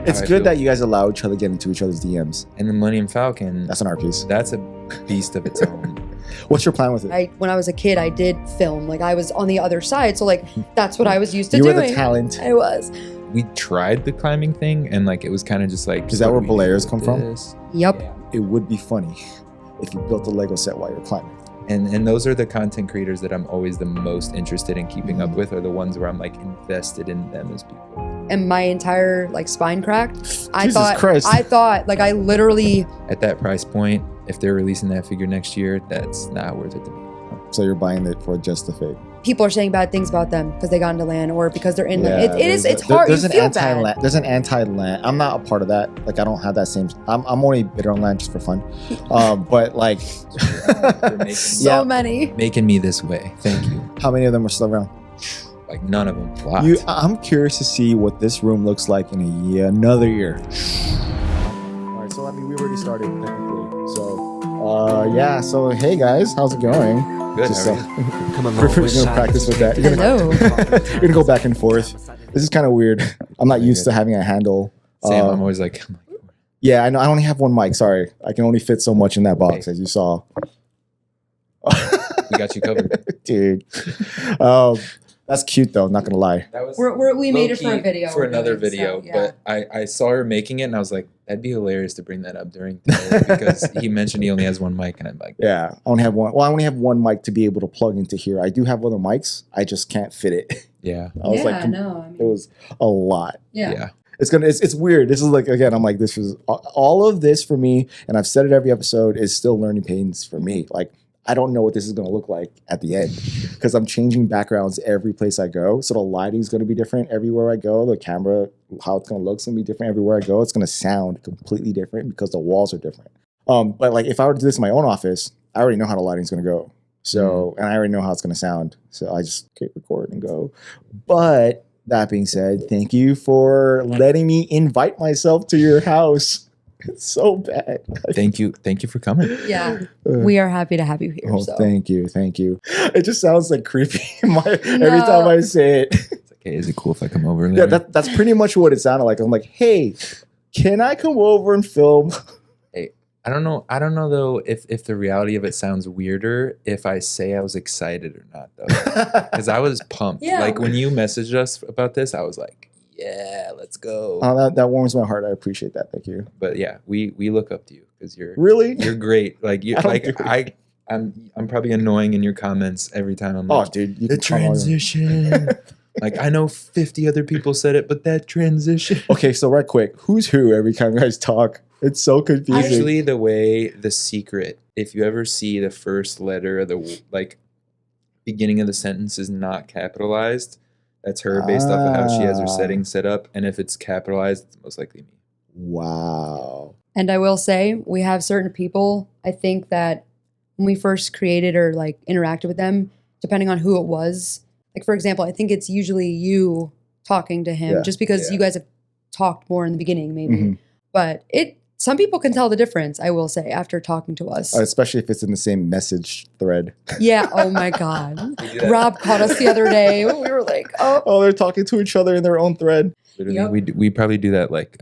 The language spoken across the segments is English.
It's good that you guys allow each other to get into each other's DMs. And the Millennium Falcon, that's an art piece. That's a beast of its own. What's your plan with it? When I was a kid, I did film. Like, I was on the other side, so like that's what I was used to you doing. You were the talent. I was. We tried the climbing thing, and like it was kind of just like. Is that where Belayers come from? Yep. Yeah. It would be funny if you built a Lego set while you're climbing. And those are the content creators that I'm always the most interested in keeping up with, are the ones where I'm like invested in them as people. And my entire like spine cracked. I Christ. thought like I literally. At that price point, if they're releasing that figure next year, that's not worth it to me. So you're buying it for just the fake. People are saying bad things about them because they got into land or because they're in land. It's hard. There's you an feel anti-land. bad. There's an anti-land. I'm not a part of that. Like I don't have that same. I'm only bitter on land just for fun. But like, so many making me this way. Thank you. How many of them are still around? Like none of them flopped. I'm curious to see what this room looks like in another year. All right. So I mean, we already started technically. So yeah. So hey guys, how's it going? Good. Just, come on, we're gonna practice with that. You're gonna go back and forth. This is kind of weird. I'm not used to having a handle. Same. I'm always like. Yeah, I know. I only have one mic. Sorry, I can only fit so much in that box, as you saw. We got you covered, dude. That's cute though. Not gonna lie. That was we made it for a video. For another video, so, yeah. But I saw her making it, and I was like, that'd be hilarious to bring that up during today, because he mentioned he only has one mic, and I'm like, yeah, I only have one. Well, I only have one mic to be able to plug into here. I do have other mics. I just can't fit it. Yeah, I was it was a lot. Yeah. It's weird. This is like, again, I'm like, this is all of this for me, and I've said it every episode, is still learning pains for me. Like, I don't know what this is going to look like at the end, because I'm changing backgrounds every place I go. So the lighting is going to be different everywhere I go. The camera, how it's going to look, is going to be different everywhere I go. It's going to sound completely different because the walls are different. But like, if I were to do this in my own office, I already know how the lighting's going to go. So, and I already know how it's going to sound. So I just record and go. But that being said, thank you for letting me invite myself to your house. It's so bad. Thank you for coming. Yeah, we are happy to have you here. Oh, so. Thank you. It just sounds like creepy every time I say it. It's like, hey, is it cool if I come over? Yeah, that's pretty much what it sounded like. I'm like, hey, can I come over and film? Hey, I don't know though if the reality of it sounds weirder if I say I was excited or not though, because I was pumped. Yeah. Like when you messaged us about this, I was like, yeah, let's go. That warms my heart. I appreciate that. Thank you. But yeah, we look up to you because you're great. Like you, I'm probably annoying in your comments every time. I'm like, dude, the transition. Like I know 50 other people said it, but that transition. Okay, so right quick, who's who every time you guys talk? It's so confusing. Actually, the secret, if you ever see the first letter of the like beginning of the sentence is not capitalized, that's her based off of how she has her settings set up. And if it's capitalized, it's most likely me. Wow. And I will say, we have certain people, I think that when we first created or like interacted with them, depending on who it was, like for example, I think it's usually you talking to him just because you guys have talked more in the beginning maybe. Mm-hmm. But some people can tell the difference, I will say, after talking to us. Especially if it's in the same message thread. Yeah. Oh my God. Rob caught us the other day. We were like, oh, they're talking to each other in their own thread. Literally, we probably do that like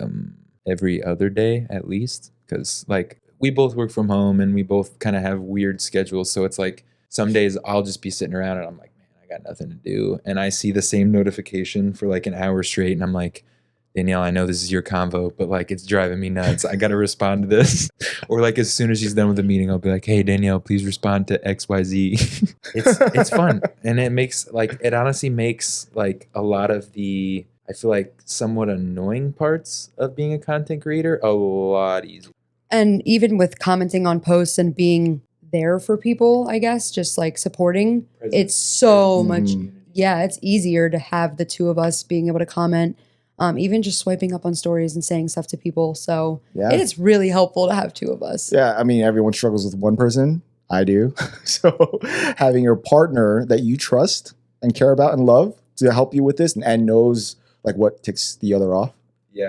every other day at least, because like we both work from home and we both kind of have weird schedules. So it's like some days I'll just be sitting around and I'm like, man, I got nothing to do. And I see the same notification for like an hour straight and I'm like, Danielle, I know this is your convo, but like it's driving me nuts. I got to respond to this. Or like as soon as she's done with the meeting, I'll be like, hey, Danielle, please respond to XYZ. It's fun. And it honestly makes like a lot of the, I feel like somewhat annoying parts of being a content creator a lot easier. And even with commenting on posts and being there for people, I guess, just like supporting, it's so much, it's easier to have the two of us being able to comment. Even just swiping up on stories and saying stuff to people. So it's really helpful to have two of us. Yeah, I mean, everyone struggles with one person. I do. So having your partner that you trust and care about and love to help you with this and knows like what ticks the other off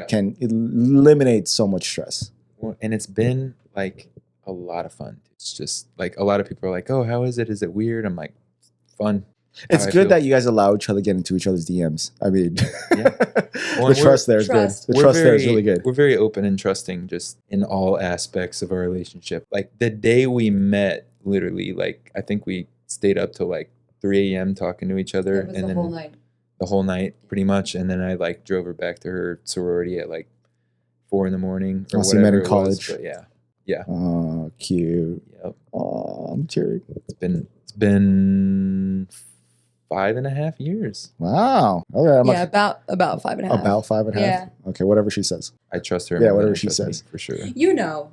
can eliminate so much stress. Well, and it's been like a lot of fun. It's just like a lot of people are like, oh, how is it? Is it weird? I'm like, fun. It's I good feel. that you guys allow each other to get into each other's DMs. I mean, Yeah. Well, the trust there is Trust. good. The trust there is really good. We're very open and trusting just in all aspects of our relationship. Like the day we met, literally, like I think we stayed up till like 3 a.m. talking to each other. It was and the then whole night. the whole night pretty much. And then I like drove her back to her sorority at like 4 a.m. or Oh, so you met whatever in it college. was. But yeah. Yeah. Oh, cute. Yep. Oh, I'm tearing. It's been 5.5 years. Wow. Okay. I'm Yeah, about 5.5. about 5.5. Yeah. Okay, whatever she says. I trust her. Yeah, more than whatever I she trust me, says. for sure. You know.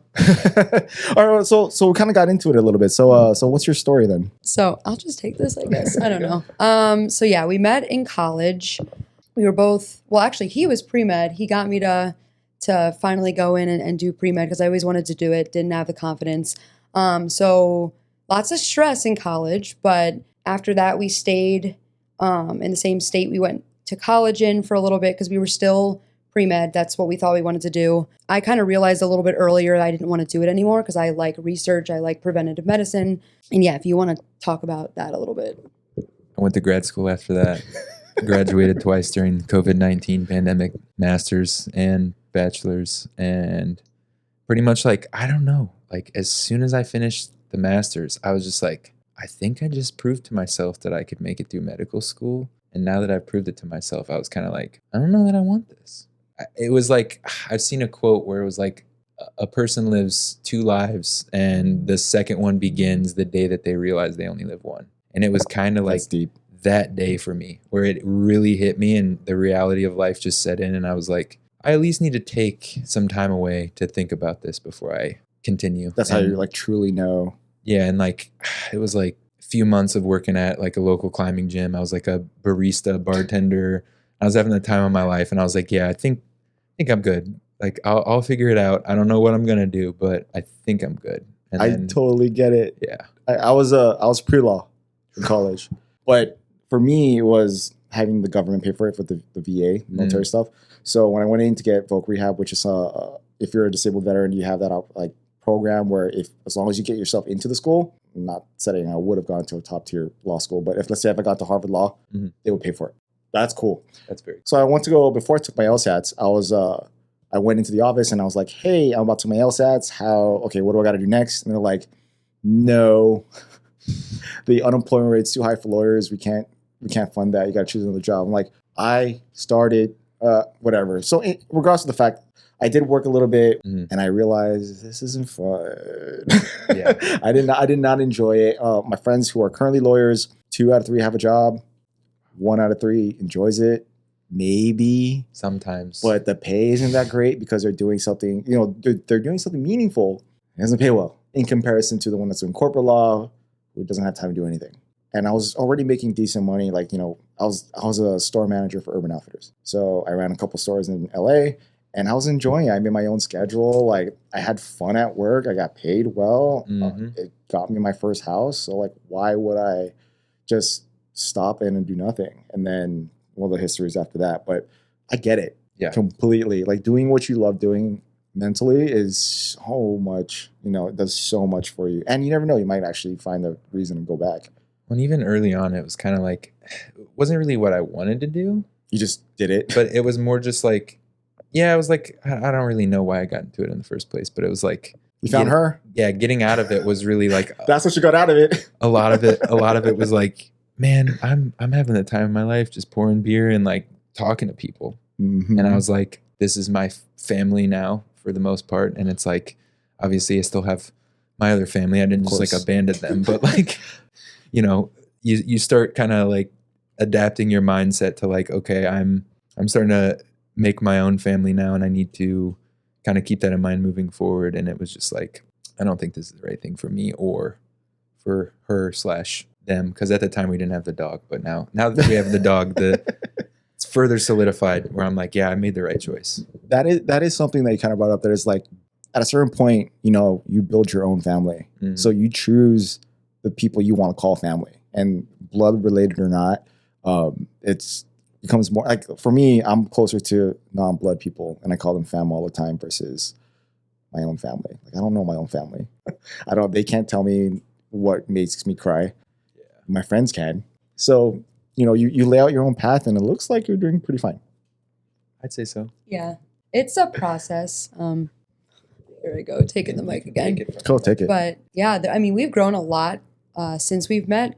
All right. So we kind of got into it a little bit. So what's your story then? So I'll just take this, I guess. I don't know. So yeah, we met in college. We were both, well, actually, he was pre-med. He got me to finally go in and do pre-med because I always wanted to do it, didn't have the confidence. So lots of stress in college, but after that we stayed in the same state we went to college in for a little bit because we were still pre-med. That's what we thought we wanted to do. I kind of realized a little bit earlier that I didn't want to do it anymore because I like research, I like preventative medicine. And yeah, if you want to talk about that a little bit. I went to grad school after that. Graduated twice during the COVID-19 pandemic, master's and bachelor's. And pretty much like, I don't know, like as soon as I finished the master's, I was just like, I think I just proved to myself that I could make it through medical school. And now that I've proved it to myself, I was kind of like, I don't know that I want this. It was like, I've seen a quote where it was like, a person lives 2 lives and the second one begins the day that they realize they only live one. And it was kind of like That's deep. that day for me where it really hit me and the reality of life just set in. And I was like, I at least need to take some time away to think about this before I continue. That's how you like truly know. Yeah. And like, it was like a few months of working at like a local climbing gym. I was like a barista, bartender. I was having the time of my life. And I was like, yeah, I think I'm good. Like I'll figure it out. I don't know what I'm going to do, but I think I'm good. And I then, totally get it. yeah. I was pre-law in college, but for me it was having the government pay for it for the VA military stuff. So when I went in to get voc rehab, which is if you're a disabled veteran, you have that like program where as long as you get yourself into the school, I'm not saying I would have gone to a top tier law school, but let's say if I got to Harvard Law, they would pay for it. That's cool. That's very cool. So I went to go before I took my LSATs. I went into the office and I was like, hey, I'm about to take my LSATs. What do I got to do next? And they're like, no, the unemployment rate's too high for lawyers. We can't fund that. You got to choose another job. I'm like, I started, whatever. So regardless of the fact, I did work a little bit and I realized this isn't fun. Yeah. I did not enjoy it. My friends who are currently lawyers, 2 out of 3 have a job. 1 out of 3 enjoys it. Maybe Sometimes. but the pay isn't that great because they're doing something, they're doing something meaningful. It doesn't pay well in comparison to the one that's doing corporate law, who doesn't have time to do anything. And I was already making decent money. Like, I was a store manager for Urban Outfitters. So I ran a couple stores in LA and I was enjoying it. I made my own schedule. Like I had fun at work. I got paid well. It got me my first house. So like, why would I just stop in and do nothing? And then, well, the history is after that, but I get it completely. Like doing what you love doing mentally is so much, it does so much for you. And you never know, you might actually find a reason to go back. When even early on, it was kind of like, it wasn't really what I wanted to do. You just did it. But it was more just like, I was like, I don't really know why I got into it in the first place, but it was like, you found her. Yeah. Getting out of it was really like, that's what you got out of it. a lot of it was like, man, I'm having the time of my life, just pouring beer and like talking to people. And I was like, this is my family now for the most part. And it's like, obviously I still have my other family. I didn't just like abandon them, but like, you start kind of like adapting your mindset to like, okay, I'm starting to make my own family now and I need to kind of keep that in mind moving forward. And it was just like, I don't think this is the right thing for me or for her / them, because at the time we didn't have the dog, but now that we have the dog, it's further solidified where I'm like, yeah, I made the right choice. That is something that you kind of brought up. That is like, at a certain point, you build your own family, so you choose the people you want to call family, and blood related or not, it's becomes more like, for me, I'm closer to non-blood people, and I call them fam all the time versus my own family. Like I don't know my own family. They can't tell me what makes me cry. My friends can. So, you lay out your own path and it looks like you're doing pretty fine. I'd say so. Yeah. It's a process. Here we go, taking the mic again. Cool, take it. But yeah, I mean, we've grown a lot since we've met.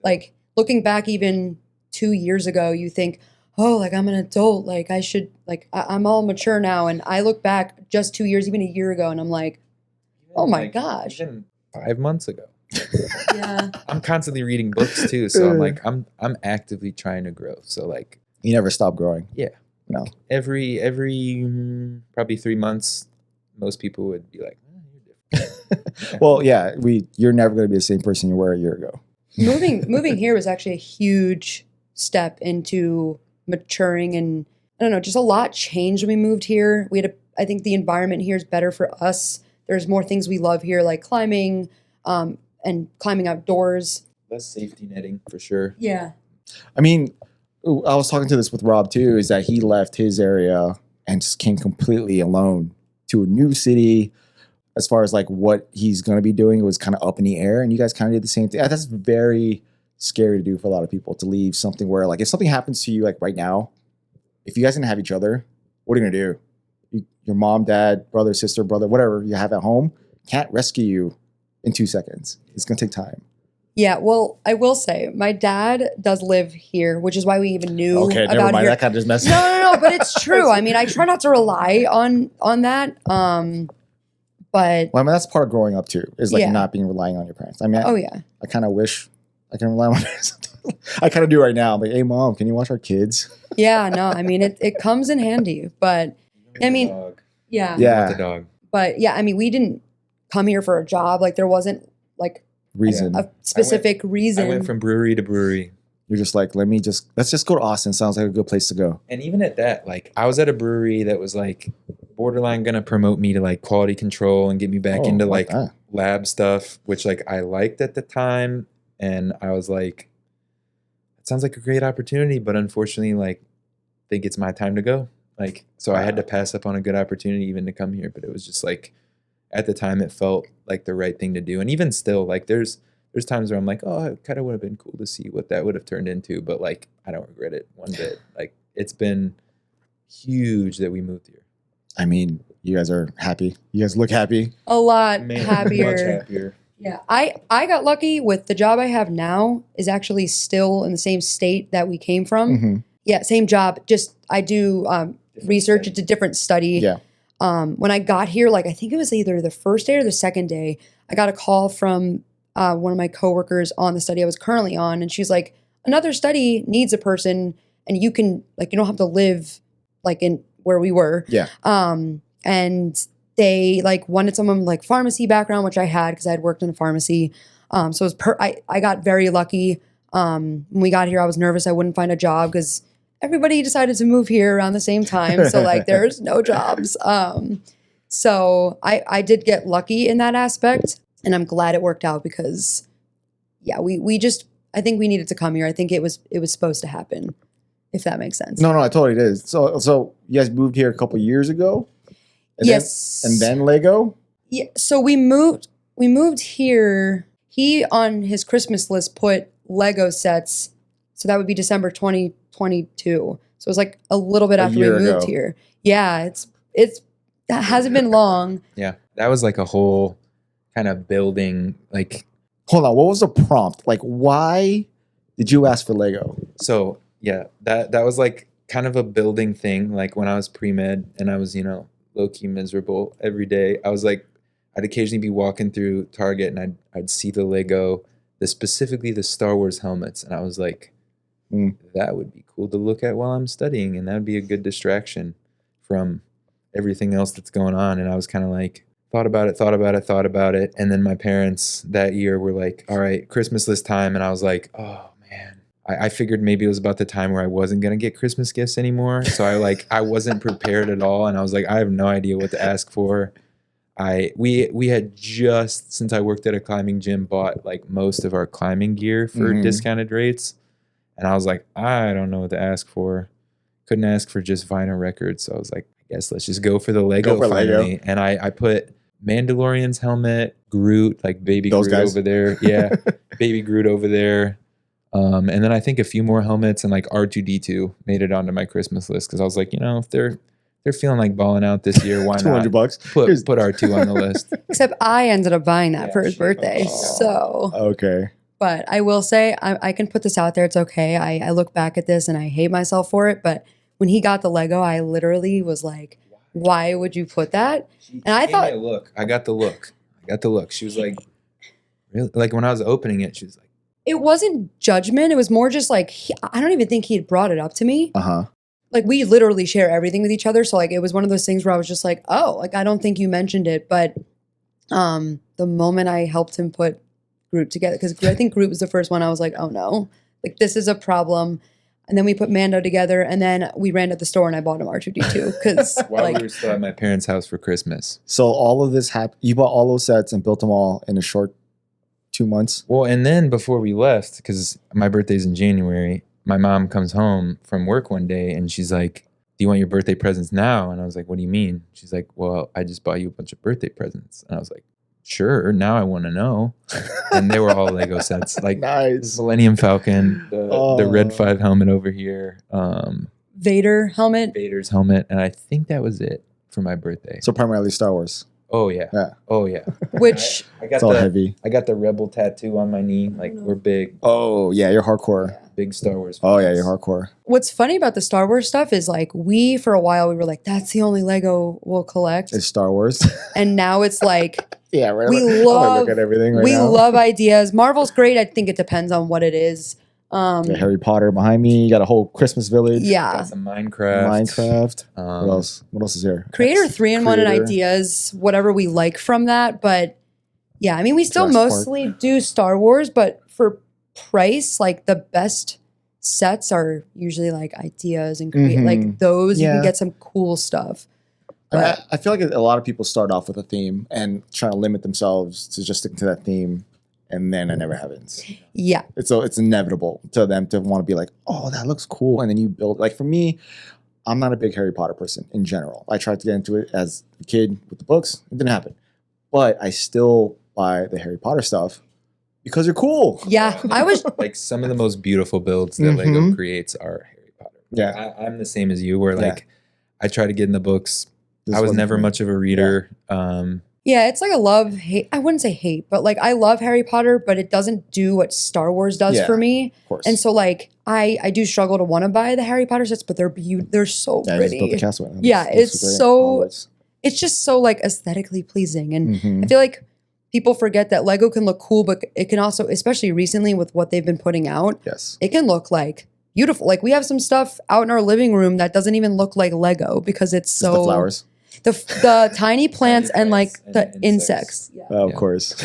Like looking back even 2 years ago, you think, oh, like I'm an adult. Like I should, like I'm all mature now. And I look back just 2 years, even a year ago, and I'm like, oh my gosh. Even 5 months ago. Yeah. I'm constantly reading books too. So I'm like, I'm actively trying to grow. So like. You never stop growing. Yeah. No. Every probably 3 months, most people would be like, oh, you're different. Well, yeah, you're never going to be the same person you were a year ago. Moving here was actually a huge step into maturing, and I don't know, just a lot changed when we moved here. I think the environment here is better for us. There's more things we love here, like climbing, and climbing outdoors. Less safety netting for sure. Yeah. I mean, I was talking to this with Rob too, is that he left his area and just came completely alone to a new city. As far as like what he's going to be doing, it was kind of up in the air, and you guys kind of did the same thing. That's very scary to do for a lot of people, to leave something where, like, if something happens to you, like right now, if you guys didn't have each other, what are you going to do? Your mom, dad, brother, sister, brother, whatever you have at home can't rescue you in 2 seconds. It's going to take time. Yeah, well, I will say my dad does live here, which is why we even knew Okay, about never mind. here. That kind of just messed No, but it's true. I mean, I try not to rely on that. But Well, I mean, that's part of growing up too, is like Yeah. not being relying on your parents. I mean, oh yeah, I kind of wish I can rely on my parents. I kind of do right now. I'm like, hey, mom, can you watch our kids? yeah. No, I mean it comes in handy. But I mean, Dog. yeah, Yeah. The dog. But yeah, I mean, we didn't come here for a job. Like there wasn't like Reason. a specific reason. I went from brewery to brewery. You're just like, let's just go to Austin. Sounds like a good place to go. And even at that, like I was at a brewery that was like borderline gonna promote me to like quality control and get me back into like that. lab stuff, which like I liked at the time. And I was like, it sounds like a great opportunity, but unfortunately, like I think it's my time to go. Like, so I had to pass up on a good opportunity even to come here. But it was just like, at the time, it felt like the right thing to do. And even still, like there's times where I'm like, oh, it kind of would have been cool to see what that would have turned into. But like, I don't regret it one bit. Like, it's been huge that we moved here. I mean, you guys are happy. You guys look happy. a lot Man, happier. Much happier. Yeah, I got lucky with the job I have now is actually still in the same state that we came from. Mm-hmm. Yeah, same job. Just I do research. study. It's a different study. Yeah. When I got here, like I think it was either the first day or the second day, I got a call from one of my coworkers on the study I was currently on, and she's like, "Another study needs a person, and you can like you don't have to live like in where we were." Yeah. And they like wanted someone like pharmacy background, which I had because I had worked in a pharmacy. So it was I got very lucky. When we got here, I was nervous I wouldn't find a job because everybody decided to move here around the same time. So like there's no jobs. So I did get lucky in that aspect, and I'm glad it worked out because yeah, we just I think we needed to come here. I think it was supposed to happen, if that makes sense. No, I totally did. So you guys moved here a couple years ago? And Yes. then Lego? Yeah, so we moved here. He on his Christmas list put Lego sets. So that would be December 2022. So it was like a little bit after we year moved ago. here. Yeah, that hasn't been long. Yeah, that was like a whole kind of building. Like, Hold on. What was the prompt? Like, why did you ask for Lego? so yeah, that was like kind of a building thing. Like when I was pre-med and I was, low-key miserable every day, I was like, I'd occasionally be walking through Target and I'd see the Lego, specifically the Star Wars helmets, and I was like, that would be cool to look at while I'm studying, and that would be a good distraction from everything else that's going on. And I was kind of like, thought about it, and then my parents that year were like, all right, Christmas list time, and I was like, oh man. I figured maybe it was about the time where I wasn't going to get Christmas gifts anymore. So I wasn't prepared at all. And I was like, I have no idea what to ask for. We had just, since I worked at a climbing gym, bought like most of our climbing gear for discounted rates. And I was like, I don't know what to ask for. Couldn't ask for just vinyl records. So I was like, I guess let's just go for the Lego finally. Lego. And I put Mandalorian's helmet, Groot, like baby Those Groot guys. over there. Yeah, baby Groot over there. And then I think a few more helmets and like R2D2 made it onto my Christmas list because I was like, if they're feeling like balling out this year, why not? $200. Put R2 on the list. Except I ended up buying that for his birthday. So Okay. But I will say, I can put this out there. It's okay. I look back at this and I hate myself for it. But when he got the Lego, I literally was like, why would you put that? And I thought, look, I got the look. She was like, really? Like when I was opening it, she was like, it wasn't judgment. It was more just like, I don't even think he had brought it up to me. Uh-huh. Like we literally share everything with each other. So like, it was one of those things where I was just like, oh, like, I don't think you mentioned it. But the moment I helped him put Groot together, because I think Groot was the first one, I was like, oh no, like this is a problem. And then we put Mando together, and then we ran to the store and I bought him R2D2 because while we were still at my parents' house for Christmas. So all of this happened. You bought all those sets and built them all in a short 2 months. Well, and then before we left, because my birthday's in January, my mom comes home from work one day and she's like, do you want your birthday presents now? And I was like, what do you mean? She's like, well, I just bought you a bunch of birthday presents. And I was like, sure, now I want to know. And they were all Lego sets, like Nice. Millennium Falcon, the Red 5 helmet over here, Vader helmet. Vader's helmet, and I think that was it for my birthday. So primarily Star Wars. Oh yeah. Which I got It's all heavy. I got the Rebel tattoo on my knee. Like we're big Oh yeah, you're hardcore. big Star Wars fans. Oh yeah, you're hardcore. what's funny about the Star Wars stuff is like for a while we were like, that's the only Lego we'll collect. It's Star Wars. And now it's like, Yeah, right. We I'm gonna love- look at everything right we now. love ideas. Marvel's great. I think it depends on what it is. Got Harry Potter behind me. You got a whole Christmas village. Yeah. Got some Minecraft. Minecraft. What else? What else is here? Creator 3-in-1 and Creator. ideas, whatever we like from that. But yeah, I mean, we still Jurassic mostly do Star Wars, but for price, like the best sets are usually like ideas and create like those. You Yeah. can get some cool stuff. But I feel like a lot of people start off with a theme and try to limit themselves to just sticking to that theme, and then it never happens. yeah, It's inevitable to them to want to be like, oh, that looks cool, and then you build. Like for me, I'm not a big Harry Potter person in general. I tried to get into it as a kid with the books. It didn't happen, but I still buy the Harry Potter stuff because they're cool. yeah. I was Like some of the most beautiful builds that Lego creates are Harry Potter. Yeah. I'm the same as you, where Yeah. like I try to get in the books. This I was wasn't never for me. much of a reader. Yeah, it's like a love hate. I wouldn't say hate, but like I love Harry Potter, but it doesn't do what Star Wars does Yeah, for me. Of course. And so like I do struggle to want to buy the Harry Potter sets, but they're so yeah, I just built the pretty. castle. Yeah, it's great. so- Onwards. It's just so like aesthetically pleasing, and Mhm. I feel like people forget that Lego can look cool, but it can also, especially recently with what they've been putting out, Yes. it can look like beautiful. Like we have some stuff out in our living room that doesn't even look like Lego because it's Just so the flowers. the tiny plants and like plants the and insects. Yeah. Of Yeah. course.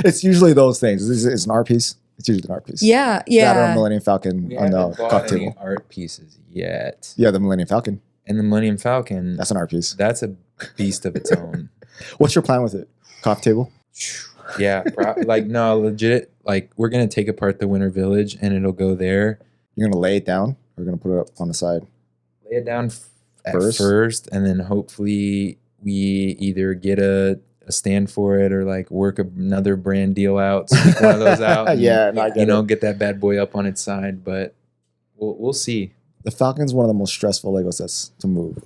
It's usually those things. It's an art piece. It's usually an art piece. Yeah, That or a yeah. Millennium Falcon We on the haven't bought coffee any table. art pieces yet. Yeah, the Millennium Falcon. And the Millennium Falcon, That's an art piece. that's a beast of its own. What's your plan with it? Coffee table? Yeah, like no, legit. Like we're gonna take apart the Winter Village, and it'll go there. You're gonna lay it down, or you're gonna put it up on the side? Lay it down at First? first, and then hopefully we either get a stand for it or like work another brand deal out, sneak one of those out. And, Yeah, no, I get it. get that bad boy up on its side. But we'll see. The Falcon's one of the most stressful Lego sets to move.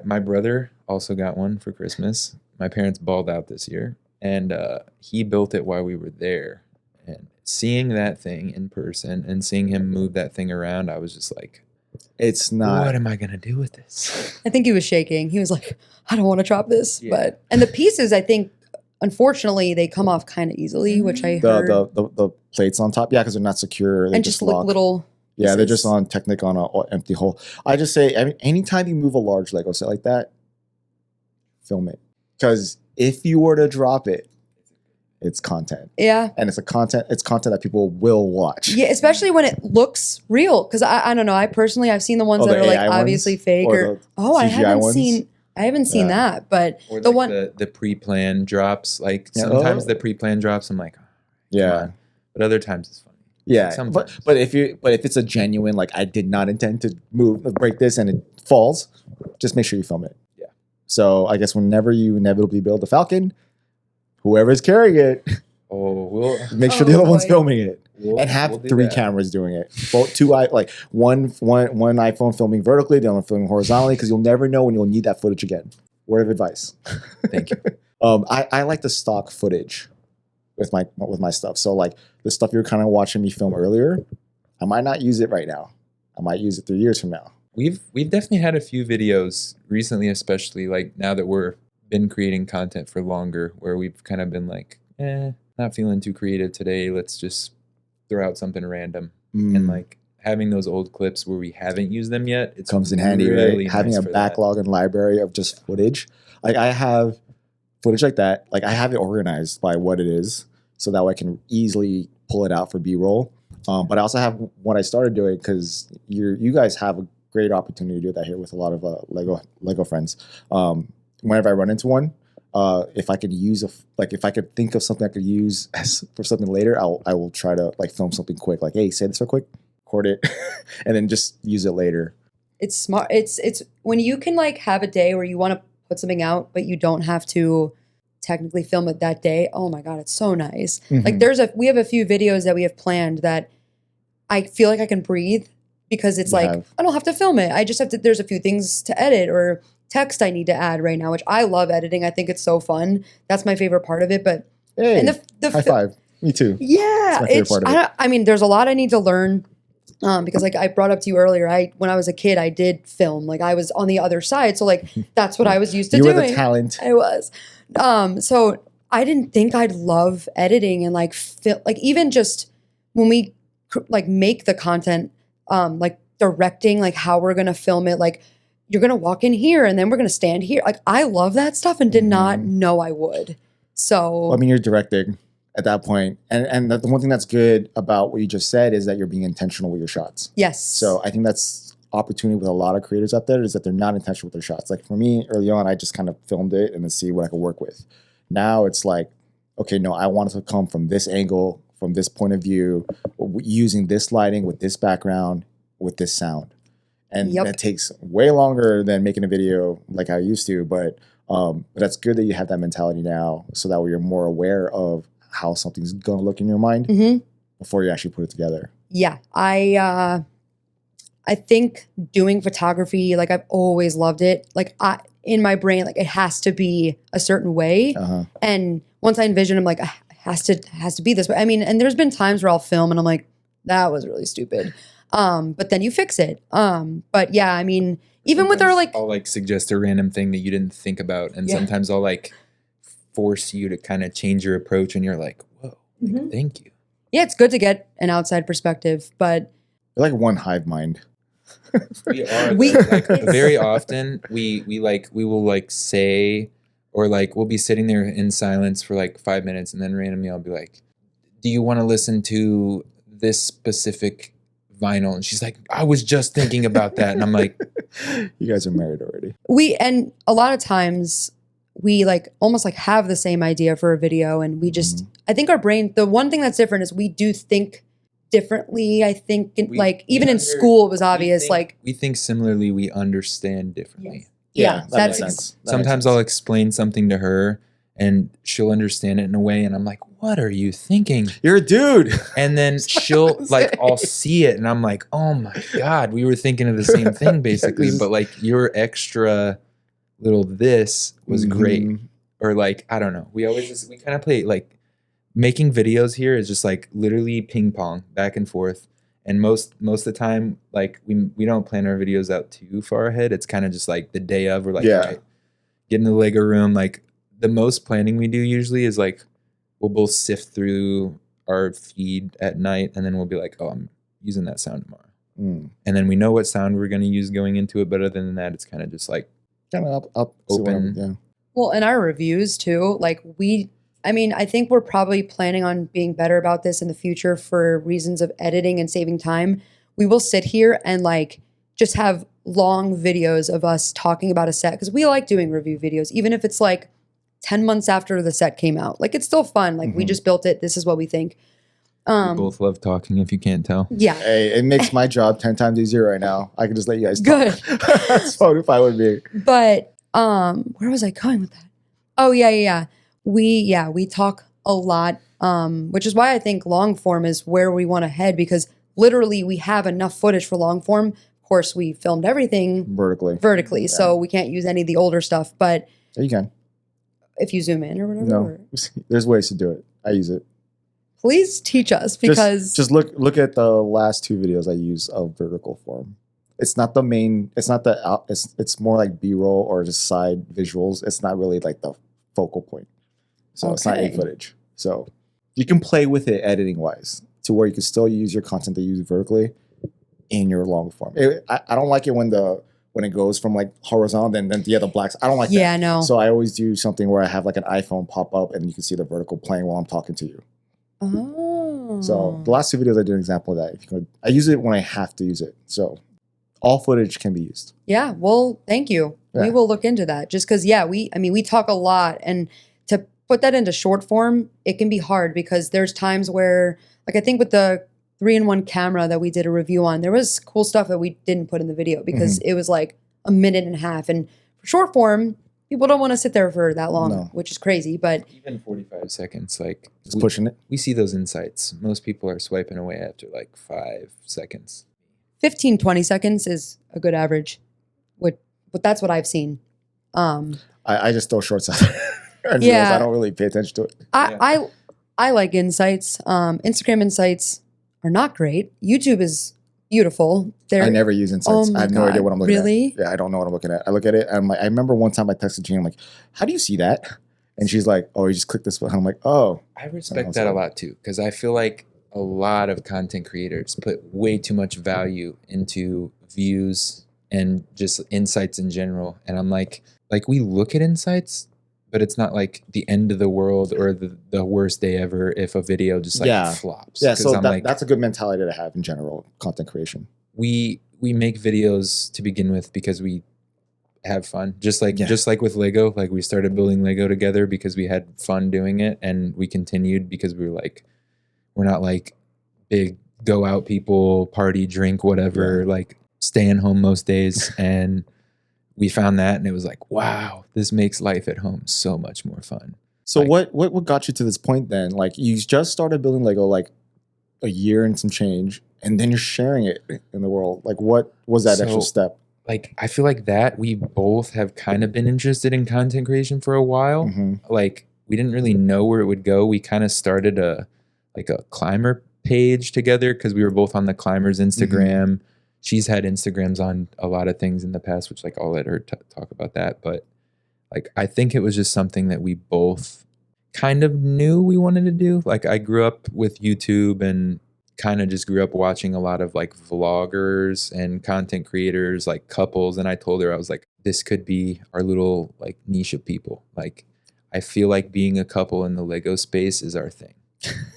My brother also got one for Christmas. My parents balled out this year, and he built it while we were there. And seeing that thing in person and seeing him move that thing around, I was just like, It's not. what am I gonna do with this? I think he was shaking. He was like, I don't want to drop this. Yeah. And the pieces, I think, unfortunately, they come off kind of easily, which I heard. The plates on top, yeah, because they're not secure. They and just lock. little. Yeah, they're pieces. just on technic on an empty hole. I just say, I mean, anytime you move a large Lego set like that, film it. Because if you were to drop it, it's content, Yeah. and it's content that people will watch. Yeah, especially when it looks real. Because I don't know. I've seen the ones Oh, that the are like AI ones? obviously fake. Or the I CGI haven't ones? seen. I haven't seen Yeah. that, but Or the like one. the pre-plan drops. Like Yeah. sometimes Oh. the pre-plan drops, I'm like, Yeah. on. But other times it's funny. Yeah, Sometimes. but if it's a genuine, like, I did not intend to break this and it falls, just make sure you film it. Yeah. So I guess whenever you inevitably build a Falcon, whoever's carrying it, Oh, we'll Make sure the other one's boy. filming it. And have we'll do 3 that. cameras doing it. Both one iPhone filming vertically, the other one filming horizontally, because you'll never know when you'll need that footage again. Word of advice. Thank you. I like the stock footage with my stuff. So like the stuff you were kind of watching me film earlier, I might not use it right now. I might use it 3 years from now. We've definitely had a few videos recently, especially like now that we're been creating content for longer, where we've kind of been like, not feeling too creative today. Let's just throw out something random. And like having those old clips where we haven't used them yet, it comes in handy, right? Having a backlog and library of just footage. Like I have footage like that. Like I have it organized by what it is, so that way I can easily pull it out for B-roll. But I also have what I started doing, because you guys have a great opportunity to do that here with a lot of Lego friends. Whenever I run into one, if I could if I could think of something I could use for something later, I will try to like film something quick. Like, hey, say this real quick, record it, and then just use it later. It's smart. It's when you can like have a day where you want to put something out, but you don't have to technically film it that day. Oh my God, it's so nice. Like we have a few videos that we have planned that I feel like I can breathe, because it's I don't have to film it. I just have to, there's a few things to edit or text I need to add right now, which I love editing. I think it's so fun. That's my favorite part of it. But hey, and the high five. Me too. Yeah. That's my favorite part of it. I mean, there's a lot I need to learn. Because like I brought up to you earlier, when I was a kid, I did film. Like I was on the other side. So like that's what I was used to doing. You were the talent. I was. So I didn't think I'd love editing and like even just when we like make the content, like directing, like how we're going to film it, like you're going to walk in here and then we're going to stand here. Like I love that stuff and did not know I would. So I mean, you're directing at that point. And the one thing that's good about what you just said is that you're being intentional with your shots. yes. So I think that's opportunity with a lot of creators out there, is that they're not intentional with their shots. Like for me, early on, I just kind of filmed it and then see what I could work with. Now it's like, okay, no, I want it to come from this angle, from this point of view, using this lighting with this background, with this sound. And that takes way longer than making a video like I used to. But that's good that you have that mentality now, so that way you're more aware of how something's going to look in your mind before you actually put it together. Yeah. I think doing photography, like I've always loved it. Like in my brain, like it has to be a certain way. And once I envision, I'm like, it has to be this way. I mean, and there's been times where I'll film and I'm like, that was really stupid. But then you fix it. But yeah, I mean, even sometimes with our like, I'll like suggest a random thing that you didn't think about. And sometimes I'll like force you to kind of change your approach, and you're like, whoa, like, thank you. Yeah, it's good to get an outside perspective, but You're like one hive mind. We are like, very often we will like say, or like we'll be sitting there in silence for like 5 minutes, and then randomly I'll be like, do you want to listen to this specific vinyl? And she's like, I was just thinking about that. And I'm like, you guys are married already. and a lot of times we like almost like have the same idea for a video, and we just I think our brain, the one thing that's different is we do think differently. I think even in school it was obvious. We think similarly, we understand differently. Yeah, that makes sense. Sometimes I'll explain something to her and she'll understand it in a way, and I'm like, what are you thinking? You're a dude. And then she'll like, I'll see it and I'm like, oh my God, we were thinking of the same thing basically. But like your extra little this was great. Or like, I don't know. We kind of play like, making videos here is just like literally ping pong back and forth. And most of the time, like we don't plan our videos out too far ahead. It's kind of just like the day of, we're like, all right, get in the Lego room. Like the most planning we do usually is like, we'll both sift through our feed at night, and then we'll be like, oh, I'm using that sound tomorrow. And then we know what sound we're going to use going into it. But other than that, it's kind of just like kind of up open. Well, in our reviews too, like I think we're probably planning on being better about this in the future for reasons of editing and saving time. We will sit here and like just have long videos of us talking about a set, because we like doing review videos, even if it's like 10 months after the set came out. Like it's still fun. Like we just built it. This is what we think. We both love talking, if you can't tell. Yeah. Hey, it makes my job 10 times easier right now. I can just let you guys talk. Good. That's fine if I would be. But where was I going with that? Oh, yeah. We talk a lot, which is why I think long form is where we want to head, because literally we have enough footage for long form. Of course, we filmed everything vertically, Yeah. so we can't use any of the older stuff. But Yeah, you can. if you zoom in or whatever, No, there's ways to do it. I use it. please teach us, because just look at the last 2 videos I use of vertical form. It's not the main. It's not the out. It's more like B-roll or just side visuals. It's not really like the focal point. So it's not A Okay. footage. So you can play with it editing wise to where you can still use your content that you use vertically in your long form. I don't like it when it goes from like horizontal then the other blacks. I don't like that. yeah, no. So I always do something where I have like an iPhone pop up and you can see the vertical playing while I'm talking to you. Oh. So the last 2 videos I did an example of that. If you could, I use it when I have to use it. So all footage can be used. Yeah, well, thank you. We Yeah. will look into that, just because, we talk a lot, and to put that into short form, it can be hard, because there's times where, like I think with the 3-in-1 camera that we did a review on, there was cool stuff that we didn't put in the video because it was like a minute and a half. And for short form, people don't want to sit there for that long, No. which is crazy. But Even 45 seconds, like Just pushing it. we see those insights. Most people are swiping away after like 5 seconds. 15, 20 seconds is a good average. But that's what I've seen. I just throw shorts out there. And Yeah. reels. I don't really pay attention to it. I like insights. Instagram insights are not great. YouTube is beautiful. I never use insights. Oh my I have no idea God. what I'm looking Really? at. Yeah, I don't know what I'm looking at. I look at it and I'm like, I remember one time I texted Jean, I'm like, how do you see that? And she's like, oh, you just click this button. I'm like, oh. I respect that a lot too, because I feel like a lot of content creators put way too much value into views and just insights in general. And I'm like we look at insights, but it's not like the end of the world or the worst day ever if a video just like flops. Yeah, so I'm that's a good mentality to have in general, content creation. We make videos to begin with because we have fun. Just like with Lego, like we started building Lego together because we had fun doing it, and we continued because we were like, we're not like big go out people, party, drink, whatever, like staying home most days. And we found that, and it was like, wow, this makes life at home so much more fun. So Like- what got you to this point then? Like you just started building Lego like a year and some change, and then you're sharing it in the world. Like what was that extra step? Like, I feel like that we both have kind of been interested in content creation for a while. Mhm. Like we didn't really know where it would go. We kind of started a climber page together because we were both on the climbers Instagram. She's had Instagrams on a lot of things in the past, which like I'll let her talk about that. But like, I think it was just something that we both kind of knew we wanted to do. Like I grew up with YouTube and kind of just grew up watching a lot of like vloggers and content creators, like couples. And I told her, I was like, this could be our little like niche of people. Like, I feel like being a couple in the Lego space is our thing.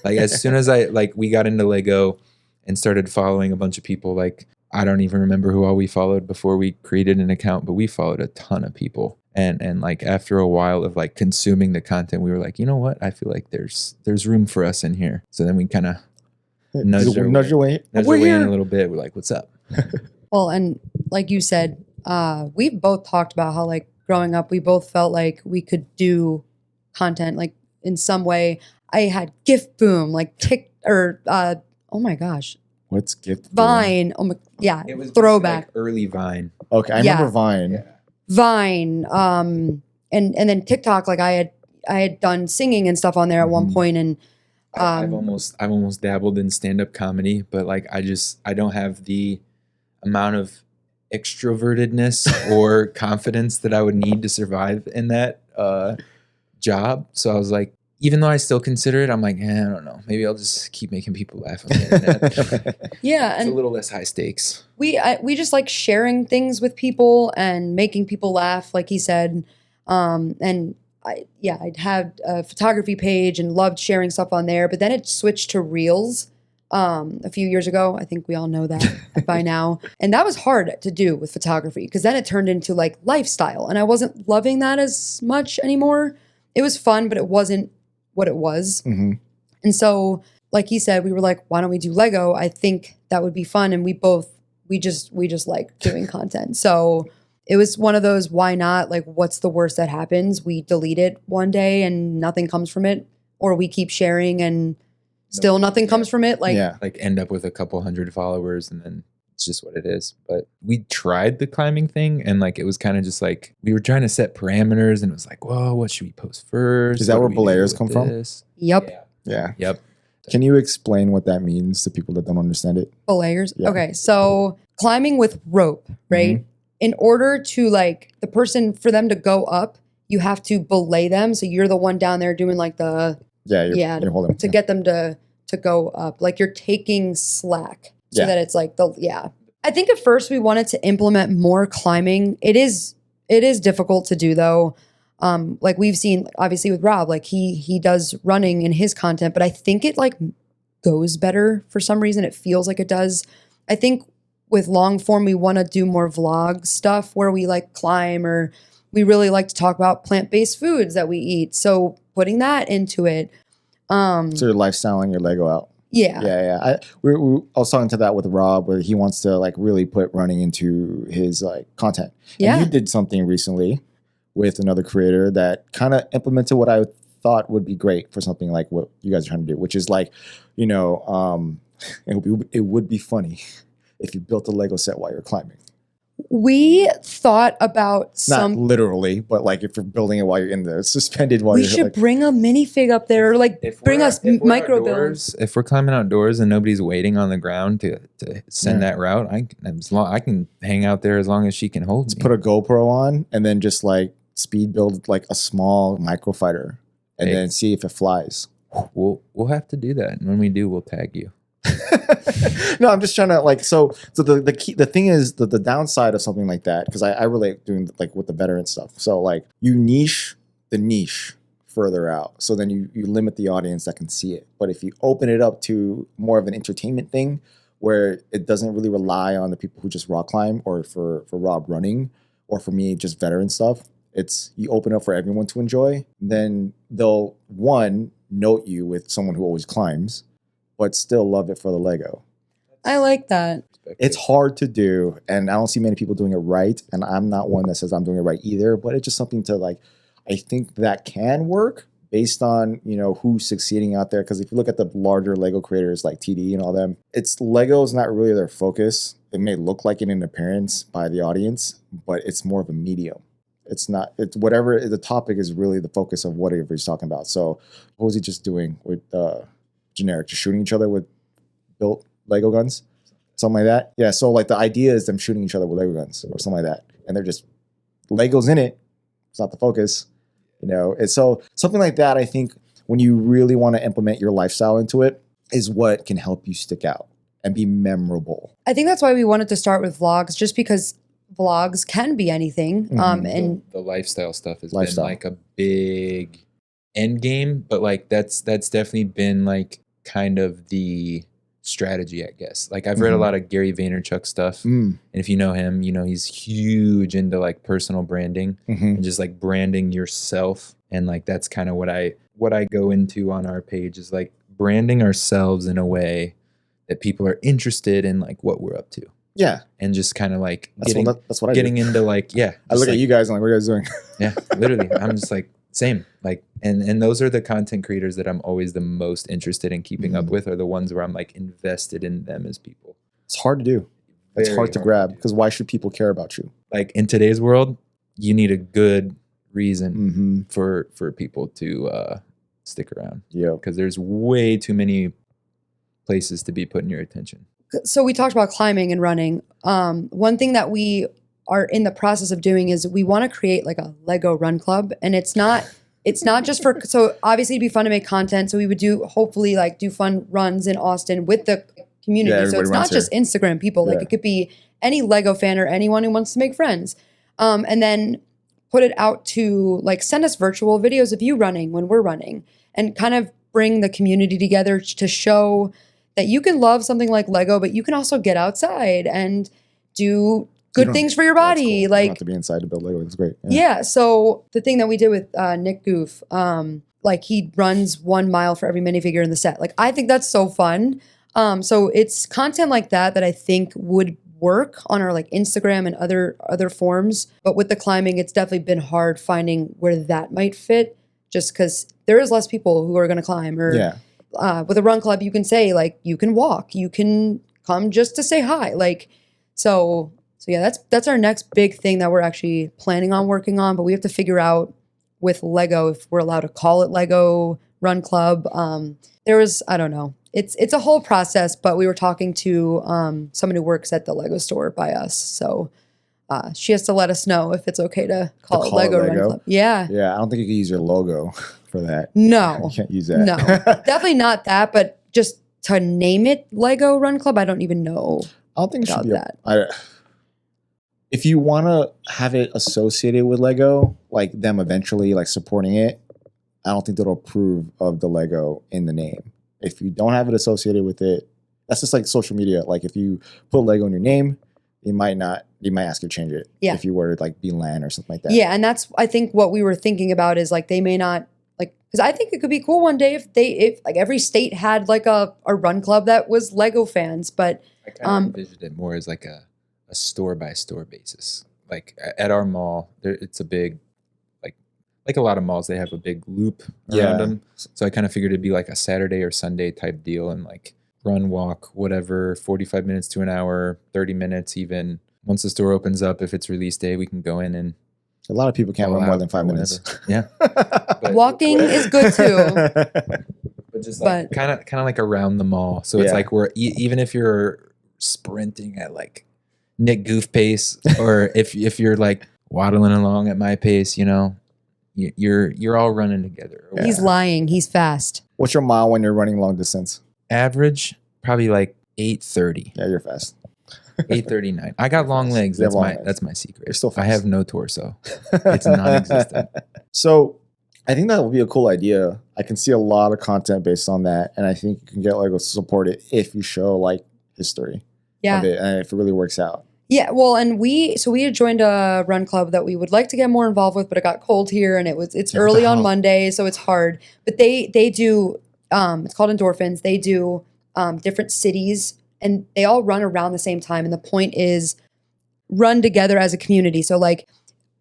Like as soon as we got into Lego and started following a bunch of people, like I don't even remember who all we followed before we created an account, but we followed a ton of people. And like after a while of like consuming the content, we were like, you know what? I feel like there's room for us in here. So then we kind of nudged our way in a little bit. We're like, what's up? Well, and like you said, we've both talked about how like growing up, we both felt like we could do content like in some way. I had Gift Boom, like oh my gosh, What's Gift? Vine. Oh my, yeah, It was throwback. like early Vine. Okay, I remember Vine. Yeah. Vine, and then TikTok. Like I had done singing and stuff on there at one point, and I've almost dabbled in stand-up comedy, but like I don't have the amount of extrovertedness or confidence that I would need to survive in that job. So I was like, even though I still consider it, I'm like, I don't know. Maybe I'll just keep making people laugh on the internet. yeah, It's and a little less high stakes. we just like sharing things with people and making people laugh, like he said. And I'd had a photography page and loved sharing stuff on there, but then it switched to Reels a few years ago. I think we all know that by now. And that was hard to do with photography because then it turned into like lifestyle, and I wasn't loving that as much anymore. It was fun, but it wasn't what it was. Mm-hmm. And so, like he said, we were like, why don't we do Lego? I think that would be fun. And we just like doing content. So it was one of those, why not? Like, what's the worst that happens? We delete it one day and nothing comes from it. or we keep sharing and still nothing comes from it. Like, yeah. Like end up with a couple hundred followers and then it's just what it is. But we tried the climbing thing and like it was kind of just like we were trying to set parameters and it was like, whoa, what should we post first? Is that What where do we do belayers with come from? this? yep. Yeah. Yep. Can you explain what that means to people that don't understand it? Belayers. Yeah. Okay. So climbing with rope, right? In order to like the person, for them to go up, you have to belay them. So you're the one down there doing like the, Yeah. You're holding to get them to go up. Like you're taking slack so Yeah. that it's like I think at first we wanted to implement more climbing. It is difficult to do though. Like we've seen obviously with Rob, like he does running in his content, but I think it like goes better for some reason. It feels like it does. I think with long form, we want to do more vlog stuff where we like climb, or we really like to talk about plant-based foods that we eat. So putting that into it. So your lifestyle and your Lego out. Yeah. Yeah. I was talking to that with Rob where he wants to like really put running into his like content. Yeah. And you did something recently with another creator that kind of implemented what I thought would be great for something like what you guys are trying to do, which is like, it would be funny if you built a Lego set while you're climbing. We thought about Not literally, but like if you're building it while you're in there, it's suspended while we you're should like, bring a minifig up there, or like bring us micro builds. builds. If we're climbing outdoors and nobody's waiting on the ground to send that route, I can hang out there as long as she can hold me. put a GoPro on and then just like speed build like a small microfighter and then see if it flies. We'll have to do that, and when we do, we'll tag you. No, I'm just trying to like so the thing is the downside of something like that, because I relate doing like with the veteran stuff. So like you niche the niche further out, so then you limit the audience that can see it. But if you open it up to more of an entertainment thing where it doesn't really rely on the people who just rock climb, or for Rob running, or for me just veteran stuff, it's you open up for everyone to enjoy, then they'll note you with someone who always climbs but still love it for the Lego. I like that. It's hard to do, and I don't see many people doing it right, and I'm not one that says I'm doing it right either, but it's just something to like, I think that can work based on, who's succeeding out there. Because if you look at the larger Lego creators like TD and all them, Lego is not really their focus. It may look like it in appearance by the audience, but it's more of a medium. It's whatever the topic is really the focus of whatever he's talking about. So what was he just doing with generic, just shooting each other with built Lego guns, something like that? Yeah, so like the idea is them shooting each other with Lego guns or something like that, and they're just Legos in it. It's not the focus, It's so something like that. I think when you really want to implement your lifestyle into it is what can help you stick out and be memorable. I think that's why we wanted to start with vlogs, just because vlogs can be anything. And the lifestyle stuff has been like a big end game, but like that's definitely been like kind of the strategy, I guess. Like I've read a lot of Gary Vaynerchuk stuff, and if you know him, he's huge into like personal branding and just like branding yourself, and like that's kind of what I go into on our page, is like branding ourselves in a way that people are interested in like what we're up to. Yeah, and just kind of like that's what I getting do. into like I look at you guys and like, what are you guys doing? Yeah, literally, I'm just like. Same, like, and those are the content creators that I'm always the most interested in keeping up with, are the ones where I'm like invested in them as people. It's hard to do. It's hard to grab, because why should people care about you? Like in today's world, you need a good reason for people to stick around. Yeah, because there's way too many places to be putting your attention. So we talked about climbing and running. One thing that we are in the process of doing is we want to create like a Lego run club, and it's not just for, so obviously it'd be fun to make content. So we would hopefully do fun runs in Austin with the community. Yeah, so it's not just Instagram people, like it could be any Lego fan or anyone who wants to make friends. And then put it out to like, send us virtual videos of you running when we're running, and kind of bring the community together to show that you can love something like Lego, but you can also get outside and do good things for your body. Cool. Like, you don't have to be inside to build Lego. It's great. Yeah. So the thing that we did with Nick Goof, like he runs 1 mile for every minifigure in the set. Like I think that's so fun. So it's content like that I think would work on our like Instagram and other forms. But with the climbing, it's definitely been hard finding where that might fit, just because there is less people who are going to climb. Or with a run club, you can say like you can walk, you can come just to say hi. Like so yeah, that's our next big thing that we're actually planning on working on. But we have to figure out with Lego if we're allowed to call it Lego Run Club. I don't know. It's a whole process, but we were talking to someone who works at the Lego store by us. So she has to let us know if it's okay to call it Lego Run Club. Yeah. Yeah, I don't think you can use your logo for that. No. You can't use that. No. Definitely not that, but just to name it Lego Run Club, I don't even know. I don't think it should be that. If you want to have it associated with Lego, like them eventually like supporting it, I don't think that'll approve of the Lego in the name. If you don't have it associated with it, that's just like social media. Like if you put Lego in your name, you might ask you to change it. Yeah. If you were to like be LAN or something like that. Yeah, and that's I think what we were thinking about is like they may not like because I think it could be cool one day if like every state had like a run club that was Lego fans. But I kind of envisioned it more as like a store by store basis. Like at our mall, it's a big like a lot of malls, they have a big loop around them. So I kind of figured it'd be like a Saturday or Sunday type deal and like run, walk, whatever, 45 minutes to an hour, 30 minutes even. Once the store opens up, if it's release day, we can go in and a lot of people can't run more than 5 minutes. Yeah. Walking is good too. But just like kind of like around the mall. So it's like even if you're sprinting at like Nick Goof pace or if you're like waddling along at my pace, you know, you're all running together. He's lying. He's fast. What's your mile when you're running long distance? Average, probably like 8:30. Yeah, you're fast. 8:39. I got long legs. That's my secret. You're still fast. I have no torso. It's non-existent. So I think that would be a cool idea. I can see a lot of content based on that, and I think you can get Lego to support it if you show like history of it, and if it really works out. Yeah, well, and we had joined a run club that we would like to get more involved with, but it got cold here, and it's early on Monday, so it's hard. But they do it's called Endorphins. They do different cities, and they all run around the same time. And the point is run together as a community. So like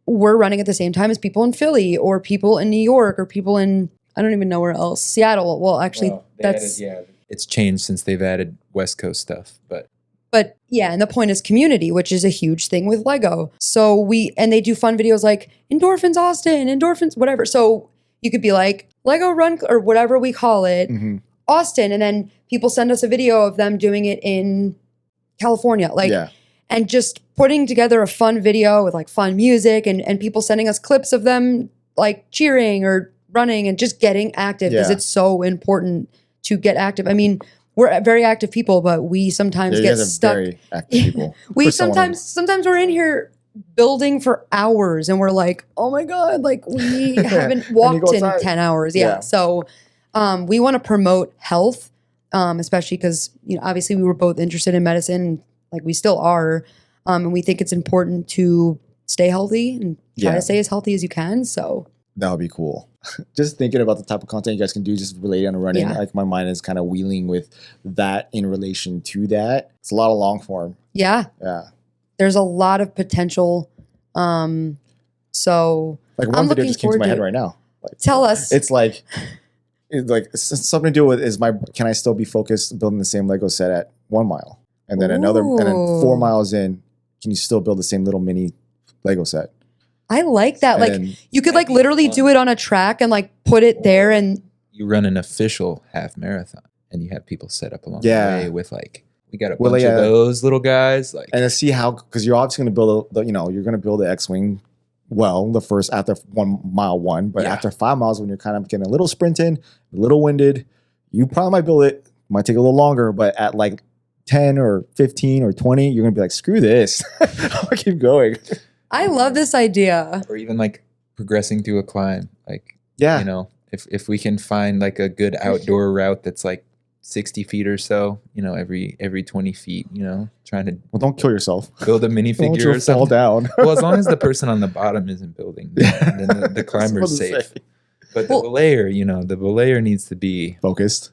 we're running at the same time as people in Philly or people in New York or people in I don't even know where else. Seattle. Well, actually, it's changed since they've added West Coast stuff, But yeah, and the point is community, which is a huge thing with Lego. So they do fun videos like Endorphins Austin, Endorphins, whatever. So you could be like Lego Run or whatever we call it, Austin. And then people send us a video of them doing it in California. And just putting together a fun video with like fun music and people sending us clips of them like cheering or running and just getting active because it's so important to get active. I mean, we're very active people, but we sometimes get stuck. Very active people. We sometimes we're in here building for hours, and we're like, "Oh my god!" Like we haven't walked in 10 hours. Yeah. So we want to promote health, especially because obviously we were both interested in medicine, like we still are, and we think it's important to stay healthy and try to stay as healthy as you can. So that would be cool. Just thinking about the type of content you guys can do just related on running, like my mind is kind of wheeling with that in relation to that. It's a lot of long form. Yeah. There's a lot of potential. So like one video just came to my head right now. Like, tell us. It's something to do with can I still be focused building the same Lego set at 1 mile? And then and then 4 miles in, can you still build the same little mini Lego set? I like that. And like you could like literally do it on a track and like put it there and you run an official half marathon and you have people set up along the way with like we got a bunch of those little guys like and to see how because you're obviously going to build you're going to build the X-wing after 1 mile one, but after 5 miles when you're kind of getting a little sprinting, a little winded, you probably might build it. Might take a little longer, but at like 10 or 15 or 20, you're going to be like, screw this. I'll keep going. I love this idea. Or even like progressing through a climb. Like, if we can find like a good outdoor route that's like 60 feet or so, every 20 feet, trying to. Well, don't kill yourself. Build a minifigure or something. Fall down. Well, as long as the person on the bottom isn't building, then the climber's safe. But the belayer needs to be focused.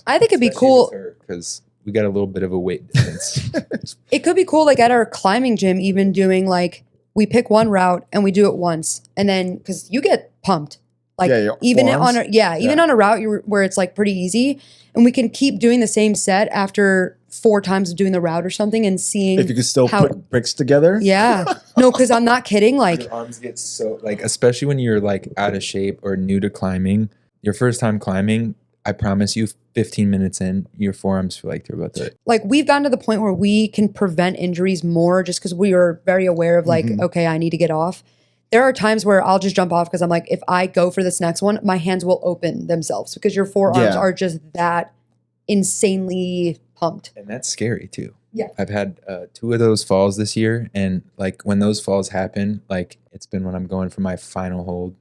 I think it'd be cool because we got a little bit of a weight difference. It could be cool, like at our climbing gym, even doing like we pick one route and we do it once, and then because you get pumped, Like your even forearms? on a route where it's like pretty easy, and we can keep doing the same set after 4 times of doing the route or something and seeing If you could still how put bricks together. yeah. No, because I'm not kidding. Like Your arms get so like, especially when you're like out of shape or new to climbing, your first time climbing, I promise you 15 minutes in, your forearms feel like they're about to we've gotten to the point where we can prevent injuries more just because we are very aware of like, okay, I need to get off. There are times where I'll just jump off because I'm like, if I go for this next one, my hands will open themselves because your forearms are just that insanely pumped. And that's scary too. Yeah. I've had 2 of those falls this year. And like when those falls happen, like it's been when I'm going for my final hold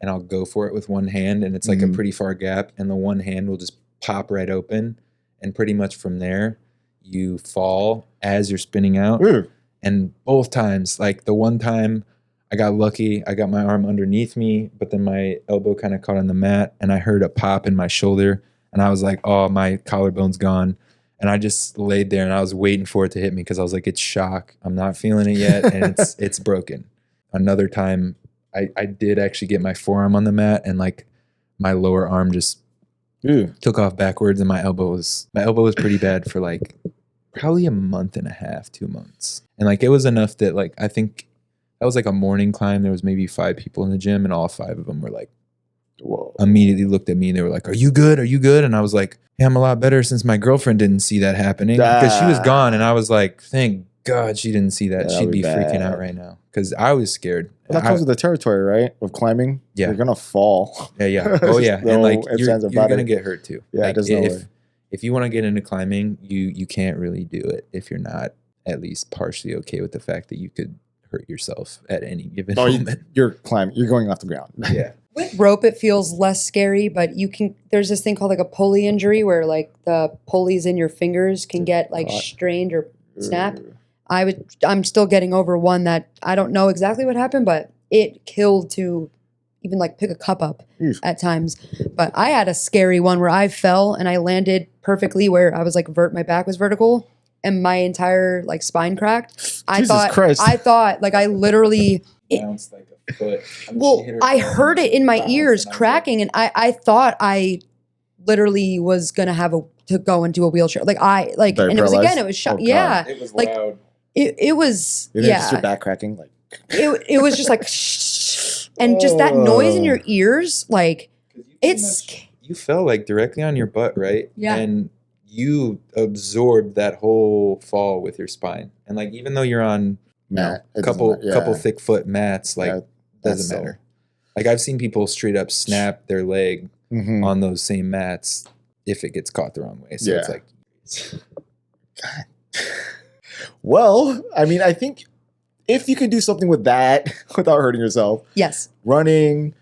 and I'll go for it with one hand and it's like a pretty far gap and the one hand will just pop right open. And pretty much from there, you fall as you're spinning out. And both times, like the one time I got lucky, I got my arm underneath me, but then my elbow kind of caught on the mat and I heard a pop in my shoulder and I was like, oh, my collarbone's gone. And I just laid there and I was waiting for it to hit me because I was like, it's shock. I'm not feeling it yet and it's broken. Another time I did actually get my forearm on the mat and like my lower arm just took off backwards and my elbow was pretty bad for like probably a month and a half, 2 months. And like it was enough that like I think that was like a morning climb. There was maybe 5 people in the gym and all 5 of them were like, whoa, immediately looked at me and they were like, are you good? Are you good? And I was like, yeah, I'm a lot better since my girlfriend didn't see that happening because she was gone. And I was like, thank God she didn't see that. She'd be freaking out right now because I was scared. Well, that comes with the territory, right? Of climbing. Yeah. You're going to fall. Yeah. Oh, yeah. And like you're going to get hurt too. Yeah, like, there's no way. If you want to get into climbing, you can't really do it if you're not at least partially okay with the fact that you could hurt yourself at any given moment. You're climbing. You're going off the ground. Yeah. With rope, it feels less scary, but there's this thing called like a pulley injury where like the pulleys in your fingers can get like strained or snap. I'm still getting over one that I don't know exactly what happened, but it killed to even like pick a cup up at times. But I had a scary one where I fell and I landed perfectly where I was like my back was vertical and my entire like spine cracked. I thought like I literally bounced like a foot. I heard it in my ears cracking and I thought I literally was gonna have to go into a wheelchair. Like and it was again, it was shot. Yeah. It was like loud. It was just your back cracking like it was just like and just that noise in your ears, like you fell like directly on your butt, right? Yeah. And you absorbed that whole fall with your spine. And like even though you're on couple thick foot mats, like doesn't matter. Like I've seen people straight up snap their leg on those same mats if it gets caught the wrong way. So it's like God. Well, I mean, I think if you can do something with that without hurting yourself, yes, running,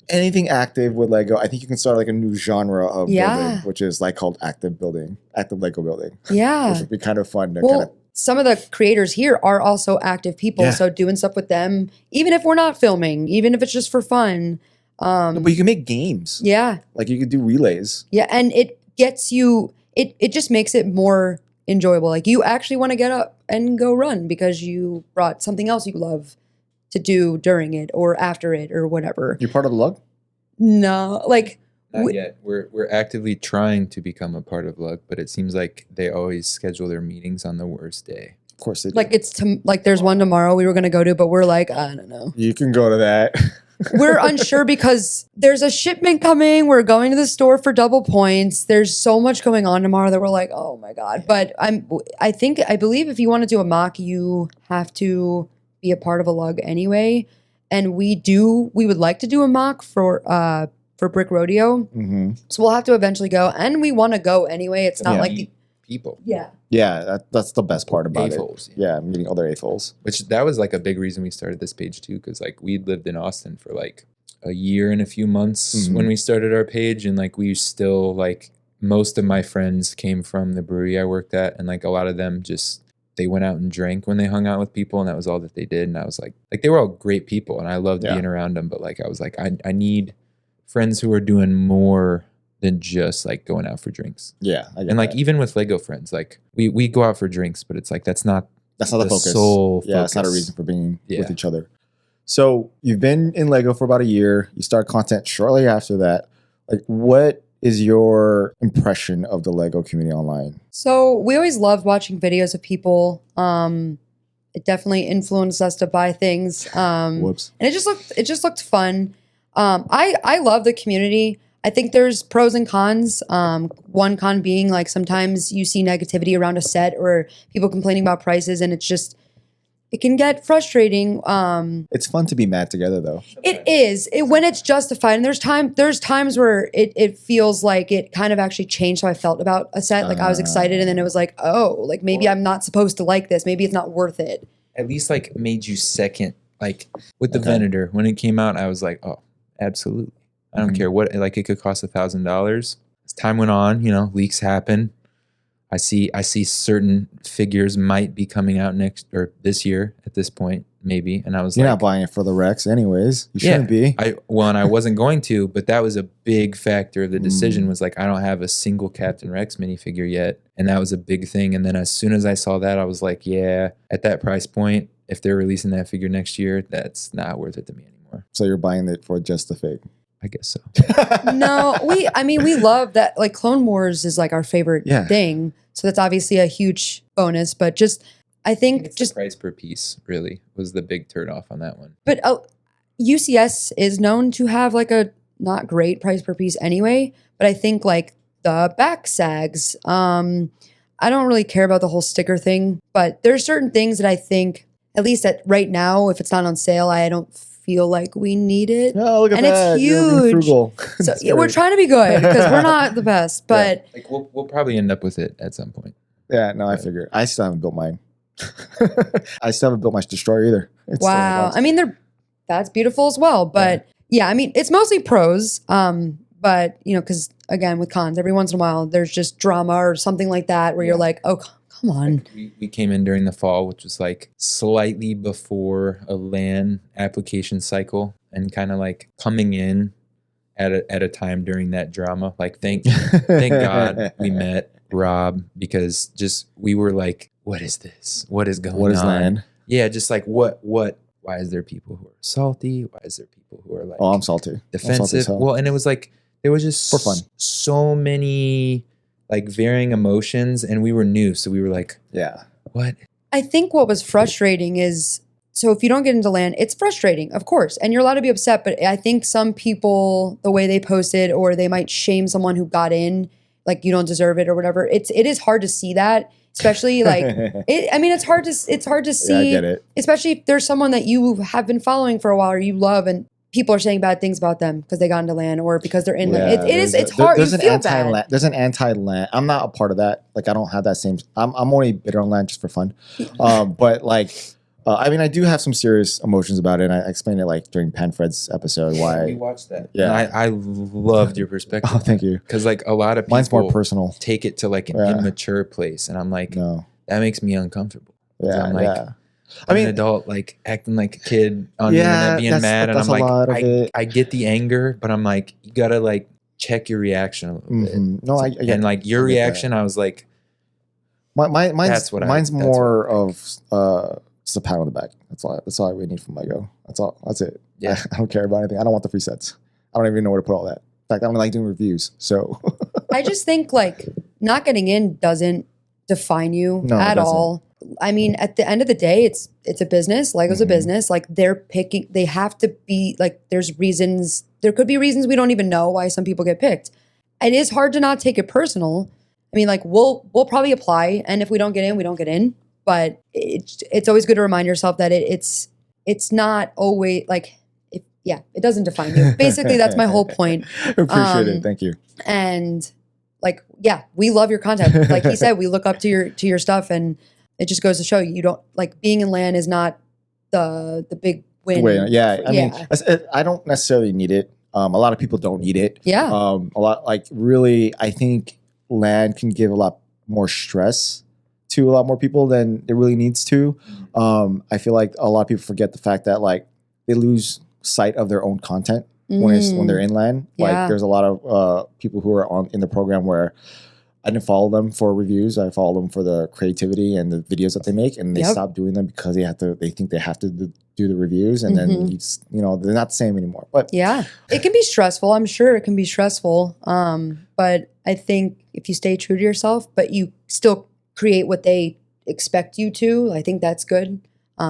anything active with Lego, I think you can start like a new genre of building, which is like called active Lego building. Yeah. Which would be kind of fun to some of the creators here are also active people. So doing stuff with them, even if we're not filming, even if it's just for fun. But you can make games. Yeah. Like you could do relays. Yeah. And it gets you, it just makes it more enjoyable. Like you actually want to get up and go run because you brought something else you love to do during it or after it or whatever. You're part of the lug? No, like not yet. We're actively trying to become a part of Lug, but it seems like they always schedule their meetings on the worst day. Of course they do. Like there's one tomorrow we were going to go to, but we're like, I don't know. You can go to that. We're unsure because there's a shipment coming. We're going to the store for double points. There's so much going on tomorrow that we're like, oh my God. But I believe if you want to do a mock, you have to be a part of a lug anyway. And we would like to do a mock for Brick Rodeo. Mm-hmm. So we'll have to eventually go. And we want to go anyway. It's not like people. Yeah. Yeah, that's the best part about AFOs, it. Yeah, meeting other AFOs. Which that was like a big reason we started this page too, because like we'd lived in Austin for like a year and a few months when we started our page, and like we still like most of my friends came from the brewery I worked at, and like a lot of them they went out and drank when they hung out with people, and that was all that they did. And I was like they were all great people, and I loved being around them, but like I was like I need friends who are doing more than just like going out for drinks. Yeah. And like even with Lego friends, like we go out for drinks, but it's like that's not the focus. Sole focus. It's not a reason for being with each other. So you've been in Lego for about a year. You start content shortly after that. Like, what is your impression of the Lego community online? So we always loved watching videos of people. It definitely influenced us to buy things. Whoops. And it just looked fun. I love the community. I think there's pros and cons. One con being like sometimes you see negativity around a set or people complaining about prices, and it can get frustrating. It's fun to be mad together, though. It is when it's justified, and there's times where it feels like it kind of actually changed how I felt about a set. Like I was excited, and then it was like, oh, like maybe I'm not supposed to like this. Maybe it's not worth it. At least like made you second, like with the Venator when it came out. I was like, oh, absolutely. I don't care what. Like it could cost $1,000. As time went on, leaks happen. I see certain figures might be coming out next or this year at this point, maybe. And I was You're like, not buying it for the Rex anyways. You shouldn't be. And I wasn't going to, but that was a big factor of the decision was like, I don't have a single Captain Rex minifigure yet. And that was a big thing. And then as soon as I saw that, I was like, yeah, at that price point, if they're releasing that figure next year, that's not worth it to me anymore. So you're buying it for just the fig. I guess so. No, we love that. Like Clone Wars is like our favorite thing. So that's obviously a huge bonus, but I think it's the price per piece really was the big turn off on that one. But UCS is known to have like a not great price per piece anyway. But I think like the back sags, I don't really care about the whole sticker thing, but there's certain things that I think, at least at right now, if it's not on sale, I don't feel like we need it. Oh, look at and that. it's You're being huge. frugal. So we're trying to be good because we're not the best, but like we'll probably end up with it at some point. Yeah, no, I figured. I still haven't built mine. I still haven't built my Destroyer either. It's wow. I mean, that's beautiful as well. But yeah, I mean, it's mostly pros. But because again, with cons, every once in a while, there's just drama or something like that where you're like, oh, come on. Like we came in during the fall, which was like slightly before a LAN application cycle, and kind of like coming in at a time during that drama. Like thank God we met Rob, because just we were like, what is this? What is going on? What is LAN? Yeah, just like what? Why is there people who are salty? Why is there people who are like, oh, I'm salty. Defensive. Well, and it was like there was just for fun. So many like varying emotions, and we were new, so we were like, yeah, what? I think what was frustrating is, so if you don't get into LAN, it's frustrating, of course, and you're allowed to be upset, but I think some people, the way they posted, or they might shame someone who got in, like you don't deserve it or whatever. It is hard to see that, especially like it's hard to see. Yeah, I get it. Especially if there's someone that you have been following for a while or you love, and people are saying bad things about them because they got into LAN or because they're in LAN. It's hard. There's you feel bad. There's an anti-LAN. I'm not a part of that. Like I don't have that same. I'm only bitter on LAN just for fun. But like. I mean, I do have some serious emotions about it, and I explained it like during Panfred's episode why. We watched that. Yeah, and I loved your perspective. Oh, thank you. Because like a lot of people, mine's more personal. Take it to like an immature place, and I'm like, no, that makes me uncomfortable. Yeah, I'm like, I mean, an adult like acting like a kid on the internet, being mad, and I'm like, I get the anger, but I'm like, you gotta like check your reaction a little bit. No, and like your reaction, I was like, mine's more of just a pat on the back. That's all we need from Lego. That's all. That's it. Yeah. I don't care about anything. I don't want the free sets. I don't even know where to put all that. In fact, I don't like doing reviews. So I just think like not getting in doesn't define you at all. I mean, at the end of the day, it's a business. Lego's a business. Like they have to be like, there's reasons. There could be reasons we don't even know why some people get picked. It is hard to not take it personal. I mean, like we'll probably apply, and if we don't get in, we don't get in. But it's always good to remind yourself that it's not always like, it doesn't define you. Basically, that's my whole point. Appreciate it. Thank you. And like, yeah, we love your content. Like he said, we look up to your stuff, and it just goes to show you don't like being in LAN is not the big win. I mean, I don't necessarily need it. A lot of people don't need it. Yeah. A lot like really, I think LAN can give a lot more stress to a lot more people than it really needs to. I feel like a lot of people forget the fact that like they lose sight of their own content when they're in LAN. Like there's a lot of people who are in the program where I didn't follow them for reviews. I follow them for the creativity and the videos that they make, and they Yep. stopped doing them because they think they have to do the reviews, and then Mhm. you just, they're not the same anymore. But Yeah. It can be stressful. I'm sure it can be stressful. But I think if you stay true to yourself, but you still create what they expect you to, I think that's good.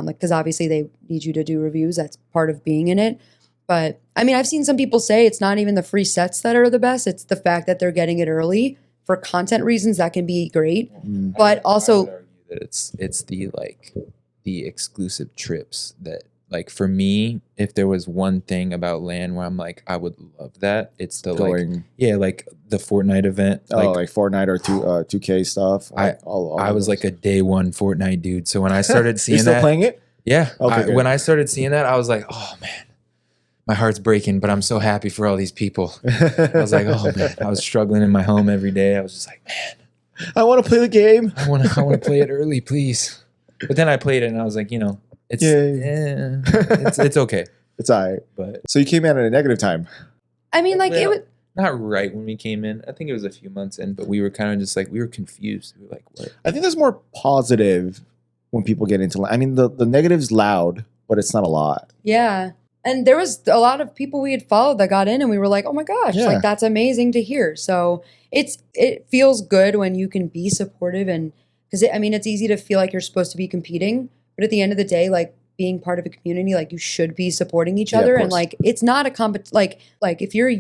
Because obviously they need you to do reviews. That's part of being in it. But I mean, I've seen some people say it's not even the free sets that are the best. It's the fact that they're getting it early for content reasons. That can be great. But I also, would argue that it's the exclusive trips that, like, for me, if there was one thing about LAN where I'm like, I would love that, it's the going, like the Fortnite event. like Fortnite or 2K stuff. I was like a day one Fortnite dude. So when I started seeing You're still that, playing it? yeah, Okay, good. when I started seeing that, I was like, oh man, my heart's breaking, but I'm so happy for all these people. I was like, oh man, I was struggling in my home every day. I was just like, man, I want to play the game. I want to play it early, please. But then I played it and I was like, it's it's okay. It's all right. But So you came in at a negative time. I mean, like it Well, was. not right when we came in. I think it was a few months in, but we were kind of just like, we were confused. We were like, what? I think there's more positive when people get into. I mean, the negative's loud, but it's not a lot. Yeah. And there was a lot of people we had followed that got in and we were like, oh my gosh, Yeah. like that's amazing to hear. So it feels good when you can be supportive, and because it's easy to feel like you're supposed to be competing, but at the end of the day, like being part of a community, like you should be supporting each Yeah, of other. And course. like, it's not a like if you're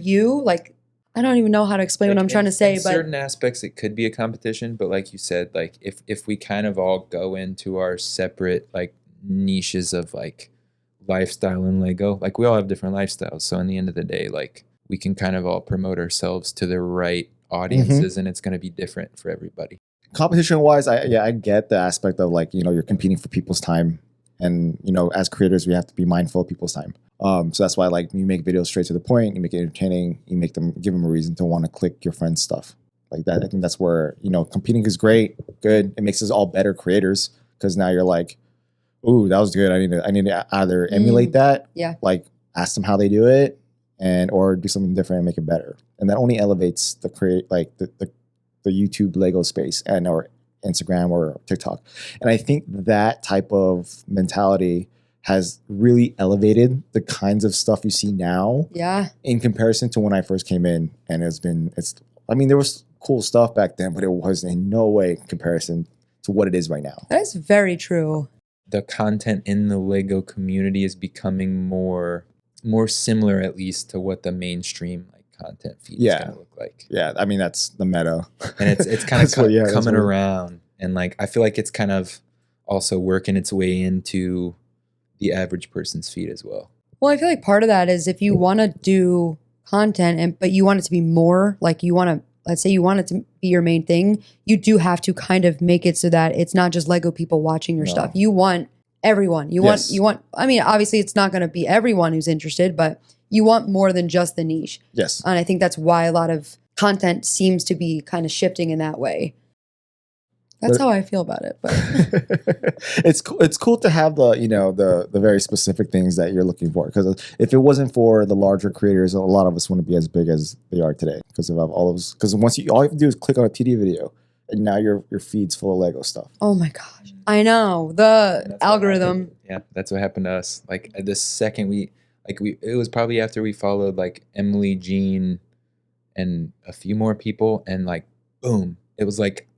like, I don't even know how to explain what I'm trying to say, in but certain aspects it could be a competition, but like you said, like if we kind of all go into our separate like niches of like lifestyle and Lego, like we all have different lifestyles, so in the end of the day, like we can kind of all promote ourselves to the right audiences, and it's going to be different for everybody. Competition wise, I get the aspect of like, you're competing for people's time, and as creators we have to be mindful of people's time. So that's why, like, you make videos straight to the point, you make it entertaining, you give them a reason to want to click your friend's stuff like that. I think that's where competing is good. It makes us all better creators, because now you're like, ooh, that was good. I need to either emulate that, yeah. like ask them how they do it, or do something different and make it better. And that only elevates the YouTube Lego space or Instagram or TikTok. And I think that type of mentality has really elevated the kinds of stuff you see now. Yeah. In comparison to when I first came in, and there was cool stuff back then, but it was in no way in comparison to what it is right now. That is very true. The content in the Lego community is becoming more similar, at least, to what the mainstream like content feed is going to look like. Yeah, I mean, that's the meta. And it's kind of coming around, and like I feel like it's kind of also working its way into the average person's feed as well. Well, I feel like part of that is if you want to do content but you want it to be more like let's say you want it to be your main thing, you do have to kind of make it so that it's not just Lego people watching your stuff. You want everyone. You want, I mean, obviously it's not going to be everyone who's interested, but you want more than just the niche. Yes. And I think that's why a lot of content seems to be kind of shifting in that way. That's how I feel about it. But it's cool to have the very specific things that you're looking for, because if it wasn't for the larger creators, a lot of us wouldn't be as big as they are today, because of all of those. Because all you have to do is click on a TD video, and now your feed's full of Lego stuff. oh my gosh, I know the algorithm. Yeah, that's what happened to us. Like the second it was probably after we followed like Emily, Jean, and a few more people, and like boom, it was like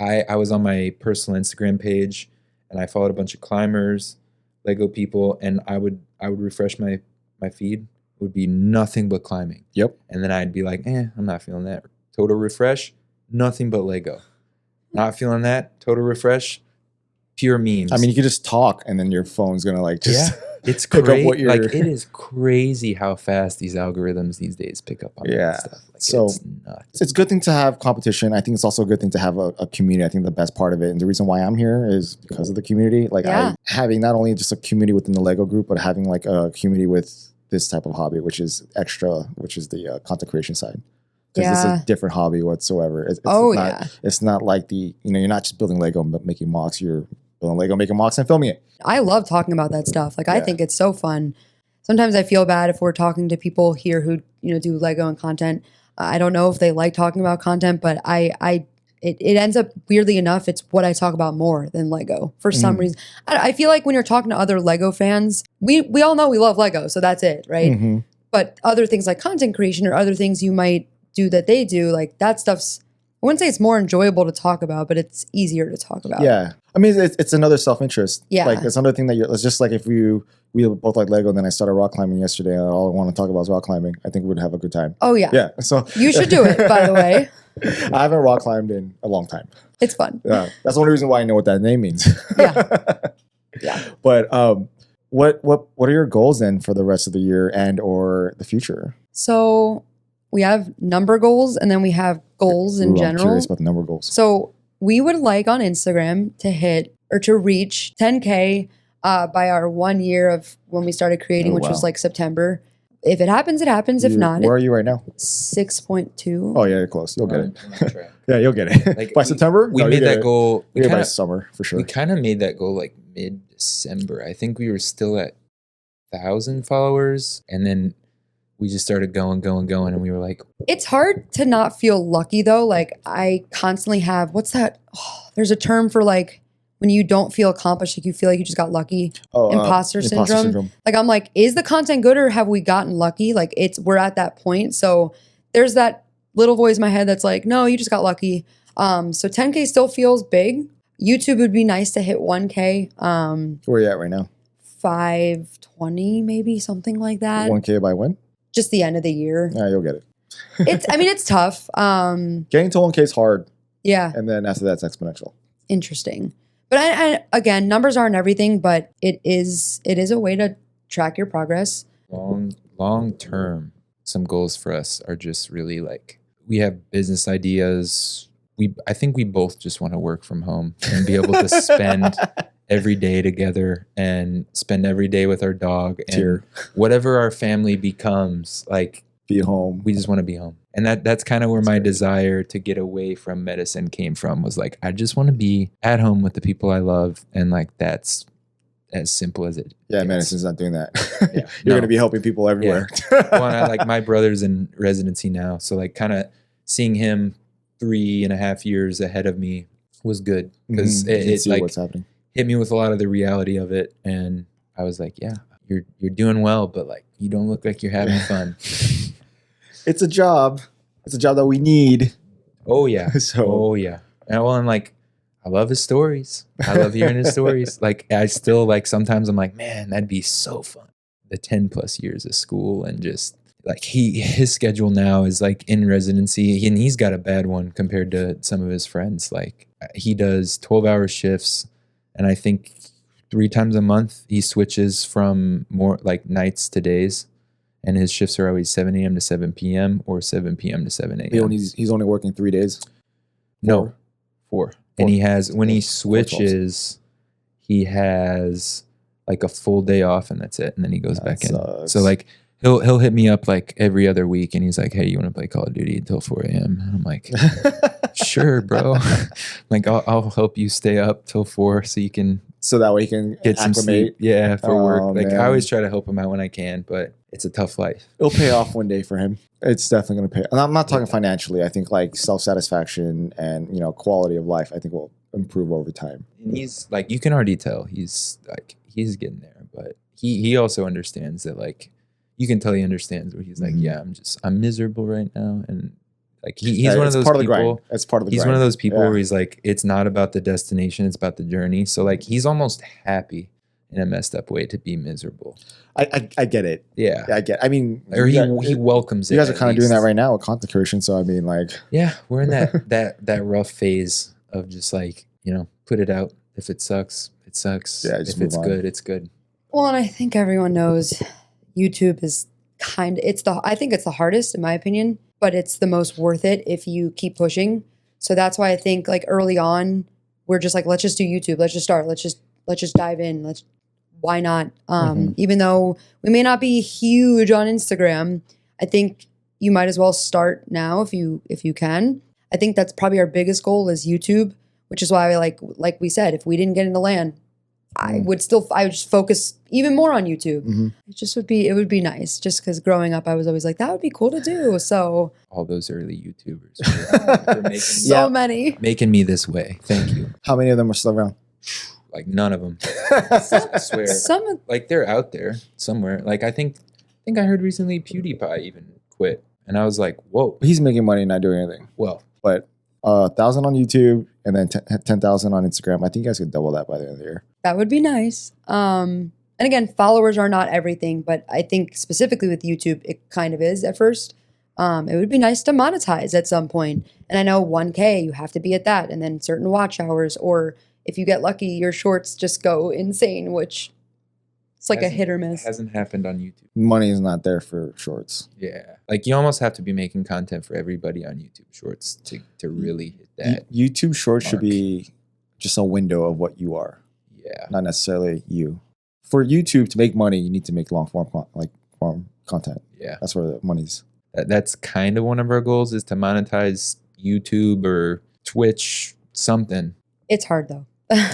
I was on my personal Instagram page, and I followed a bunch of climbers, Lego people, and I would refresh my feed. It would be nothing but climbing. Yep. And then I'd be like, I'm not feeling that. Total refresh, nothing but Lego. Not feeling that. Total refresh, pure memes. I mean, you could just talk, and then your phone's gonna like just it's pick up crazy. what you're. Like, it is crazy how fast these algorithms these days pick up on that stuff. Like, So it's nuts. it's a good thing to have competition. I think it's also a good thing to have a community. I think the best part of it, and the reason why I'm here, is because of the community. Like, having not only just a community within the Lego group, but having like a community with this type of hobby, which is the content creation side. Because this is a different hobby whatsoever. It's not like you're not just building Lego but making mocks. You're building Lego, making mocks, and filming it. I love talking about that stuff. Like, I think it's so fun. Sometimes I feel bad if we're talking to people here who, do Lego and content. I don't know if they like talking about content, but it ends up, weirdly enough, it's what I talk about more than Lego for some reason. I feel like when you're talking to other Lego fans, we all know we love Lego, so that's it, right? But other things like content creation or other things you might do that they do, like that stuff's, I wouldn't say it's more enjoyable to talk about, but it's easier to talk about. Yeah. I mean, it's another self-interest. Yeah. Like, it's another thing that it's just like if we both like Lego and then I started rock climbing yesterday and all I want to talk about is rock climbing, I think we would have a good time. Oh, yeah. Yeah. So You should do it, by the way. I haven't rock climbed in a long time. It's fun. Yeah. That's the only reason why I know what that name means. Yeah. Yeah. But what are your goals then for the rest of the year and or the future? So we have number goals and then we have goals in general. I'm curious about the number goals. So we would like on Instagram to hit or to reach 10K by our 1 year of when we started creating, which was like September. If it happens, it happens. If not, where are you right now? 6.2. Oh yeah, you're close. You'll get it. It. Yeah, you'll get it. Like, by September, we made that goal. By summer for sure. We kind of made that goal like mid-December. I think we were still at 1,000 followers, and then we just started going, and we were like, it's hard to not feel lucky though. Like I constantly have, what's that? Oh, there's a term for like when you don't feel accomplished, like you feel like you just got lucky. Imposter syndrome. Like I'm like, is the content good or have we gotten lucky? Like we're at that point. So there's that little voice in my head that's like, no, you just got lucky. So 10K still feels big. YouTube would be nice to hit 1K. Where are you at right now? 520, maybe something like that. 1K by when? Just the end of the year. Yeah, you'll get it. It's tough. Getting to 1K is hard. Yeah. And then after that's exponential. Interesting. But I again, numbers aren't everything, but it is a way to track your progress. Long term, some goals for us are just really like, we have business ideas. I think we both just want to work from home and be able to spend every day together and spend every day with our dog and whatever our family becomes, like be home. We just want to be home. And that's kind of where my desire to get away from medicine came from, was like, I just want to be at home with the people I love. And like, that's as simple as it is. Medicine's not doing that. Yeah, You're going to be helping people everywhere. Yeah. Well, and like my brother's in residency now. So like kind of seeing him 3.5 years ahead of me was good, because it like what's happening. Hit me with a lot of the reality of it. And I was like, yeah, you're doing well, but like, you don't look like you're having fun. It's a job. It's a job that we need. Oh yeah. Oh yeah. And like, I love his stories. I love hearing his stories. Like I still like, sometimes I'm like, man, that'd be so fun. The 10+ years of school, and just like his schedule now is like in residency, and he's got a bad one compared to some of his friends. Like he does 12-hour shifts, and I think 3 times a month he switches from more like nights to days. And his shifts are always 7 a.m. to 7 p.m. or 7 p.m. to 7 a.m. He's only working 3 days? No, 4. And he has, when he switches, he has like a full day off, and that's it. And then he goes back in. So like he'll hit me up like every other week, and he's like, hey, you want to play Call of Duty until 4 a.m.? And I'm like, sure, bro. Like I'll help you stay up till 4 so you can. So that way he can get some sleep. Yeah, for work. Like man. I always try to help him out when I can, but it's a tough life. It'll pay off one day for him. It's definitely going to pay. And I'm not talking financially. I think like self-satisfaction and, quality of life, I think will improve over time. And he's like, you can already tell he's getting there, but he also understands that, like, you can tell he understands where he's like, yeah, I'm miserable right now. And like, he's one of those people. It's part of the grind. He's one of those people where he's like, it's not about the destination, it's about the journey. So like, he's almost happy in a messed up way to be miserable. I get it. Yeah. I get. I mean, or he welcomes it. You guys are kind of doing that right now with content creation. So I mean, like, yeah, we're in that rough phase of just like, put it out. If it sucks, it sucks. Yeah, if it's good, it's good. Well, and I think everyone knows YouTube is I think it's the hardest in my opinion, but it's the most worth it if you keep pushing. So that's why I think like early on, we're just like, let's just do YouTube. Let's just start. Let's just dive in. Why not? Even though we may not be huge on Instagram, I think you might as well start now if you can. I think that's probably our biggest goal is YouTube, which is why like we said, if we didn't get into land, I would just focus even more on YouTube. It would be nice just because growing up, I was always like, that would be cool to do. So all those early YouTubers for making, many. Making me this way. Thank you. How many of them are still around? Like none of them. I swear. Some Like they're out there somewhere. Like I think I heard recently PewDiePie even quit. And I was like, whoa. He's making money, not doing anything. Well, But 1,000 on YouTube and then 10,000 on Instagram. I think you guys could double that by the end of the year. That would be nice. And again, followers are not everything, but I think specifically with YouTube, it kind of is at first. It would be nice to monetize at some point. And I know 1K, you have to be at that, and then certain watch hours, or if you get lucky, your shorts just go insane, which it's like a hit or miss. It hasn't happened on YouTube. Money is not there for shorts. Yeah. Like you almost have to be making content for everybody on YouTube Shorts to really hit that. YouTube Shorts should mark. be just a window of what you are, Yeah. not necessarily you. For YouTube to make money, you need to make long form content. Yeah. That's where the money's. That's kind of one of our goals is to monetize YouTube or Twitch, something. It's hard though.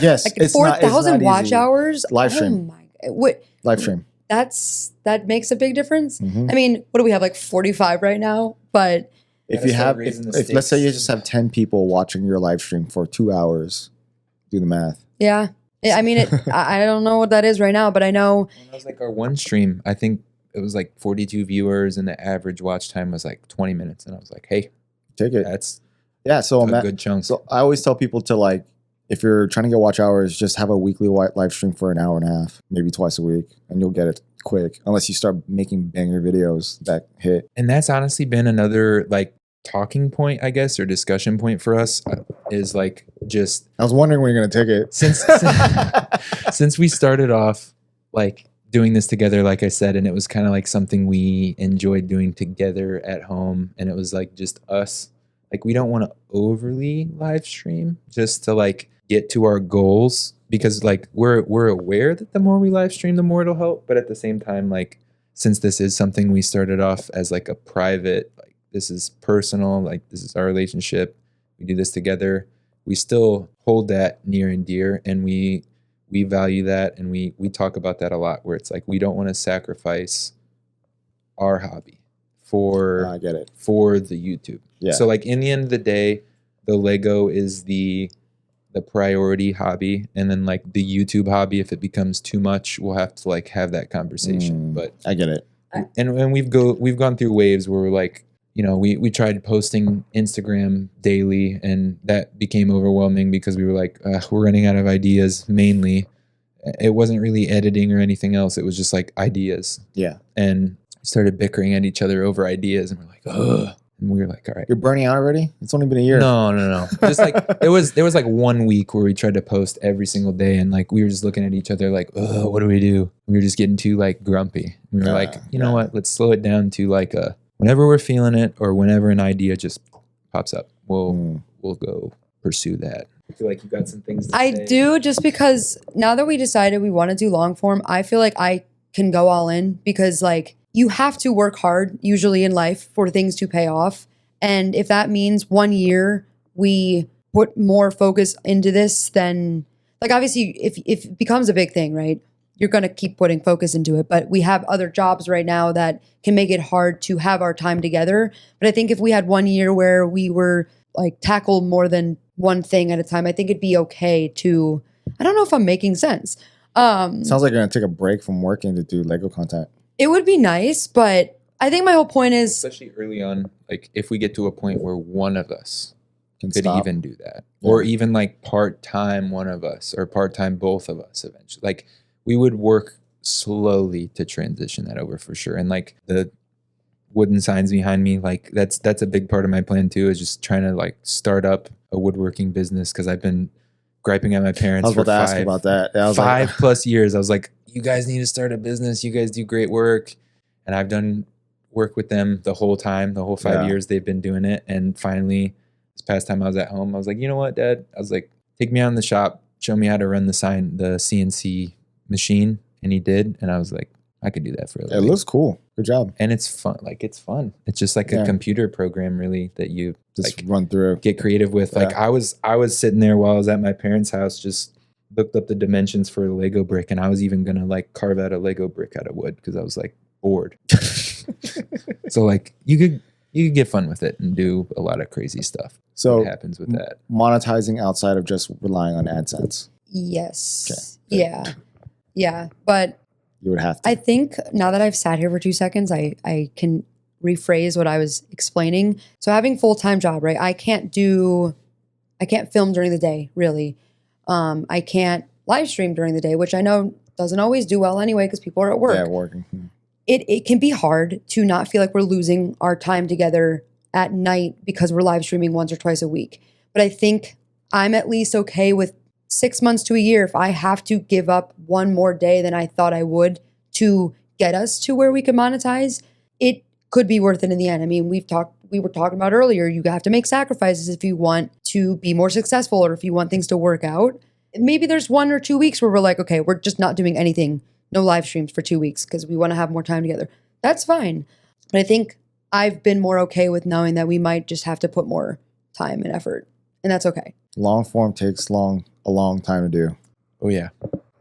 Yes, Like it's 4,000 not watch easy. hours. Live Oh stream. my! What? Live stream. That makes a big difference. Mhm. I mean, what do we have, like 45 right now? But If Gotta you start have, raising the if let's say you stakes. just have 10 people watching your live stream for 2 hours, do the math. yeah, I mean, I don't know what that is right now, but I know Well, that was like our one stream. I think it was like 42 viewers and the average watch time was like 20 minutes. And I was like, hey, Take it. that's Yeah. So, a good chunk. so I always tell people to like, if you're trying to get watch hours, just have a weekly live stream for an hour and a half, maybe twice a week, and you'll get it quick. Unless you start making banger videos that hit. And that's honestly been another like talking point, I guess, or discussion point for us is like just I was wondering when you're gonna take it. since we started off like doing this together, like I said, and it was kind of like something we enjoyed doing together at home, and it was like just us. Like we don't want to overly live stream just to like get to our goals because like we're aware that the more we live stream, the more it'll help. But at the same time, like since this is something we started off as like a private, like this is personal, like this is our relationship, we do this together, we still hold that near and dear, and we value that, and we talk about that a lot, where it's like we don't want to sacrifice our hobby for I get it. for the YouTube. Yeah. So like in the end of the day, the Lego is the priority hobby, and then like the YouTube hobby, if it becomes too much, we'll have to like have that conversation. But I get it. and we've gone through waves where we're like, you know, we tried posting Instagram daily, and that became overwhelming because we were like, we're running out of ideas. Mainly, it wasn't really editing or anything else. It was just like ideas, Yeah. and we started bickering at each other over ideas, and we're like, ugh. And we were like, all right. You're burning out already? It's only been a year. No. Just like there was like 1 week where we tried to post every single day, and like we were just looking at each other like, oh, what do we do? We were just getting too like grumpy. We were like, you know what? Let's slow it down to like whenever we're feeling it or whenever an idea just pops up, we'll go pursue that. I feel like you got some things to I say. do, just because now that we decided we want to do long form, I feel like I can go all in, because like you have to work hard usually in life for things to pay off. And if that means 1 year we put more focus into this, then like obviously if it becomes a big thing, right, you're going to keep putting focus into it. But we have other jobs right now that can make it hard to have our time together. But I think if we had 1 year where we were like tackle more than one thing at a time, I think it'd be okay to, I don't know if I'm making sense. Sounds like you're gonna take a break from working to do Lego content. It would be nice, but I think my whole point is, especially early on, like if we get to a point where one of us Can could stop. even do that, Yeah. or even like part-time one of us or part-time both of us eventually, like we would work slowly to transition that over for sure. And like the wooden signs behind me, like that's a big part of my plan too, is just trying to like start up a woodworking business, because I've been griping at my parents I was for about to ask about that. Yeah, I was five like, plus years. I was like, you guys need to start a business, you guys do great work. And I've done work with them the whole 5 years they've been doing it. And finally, this past time I was at home, I was like, you know what, Dad? I was like, take me out in the shop, show me how to run the CNC machine. And he did. And I was like, I could do that for a it living. looks cool. Good job. And it's fun. Like, it's fun. It's just like a Yeah. computer program, really, that you Just like run through. get creative with. Like I was sitting there while I was at my parents' house, just looked up the dimensions for a Lego brick, and I was even gonna like carve out a Lego brick out of wood because I was like bored. So like you could get fun with it and do a lot of crazy stuff. So what happens with that? Monetizing outside of just relying on AdSense. Yes. Okay. Yeah. But You would have to. I think now that I've sat here for 2 seconds, I can rephrase what I was explaining. So having full-time job, right? I can't film during the day, really. I can't live stream during the day, which I know doesn't always do well anyway because people are at work. Yeah, working. It can be hard to not feel like we're losing our time together at night because we're live streaming once or twice a week. But I think I'm at least okay with 6 months to a year if I have to give up one more day than I thought I would to get us to where we could monetize. It could be worth it in the end. I mean, we were talking about earlier, you have to make sacrifices if you want to be more successful or if you want things to work out. Maybe there's 1 or 2 weeks where we're like, okay, we're just not doing anything, no live streams for 2 weeks because we want to have more time together. That's fine. But I think I've been more okay with knowing that we might just have to put more time and effort, and that's okay. Long form takes a long time to do. Oh yeah,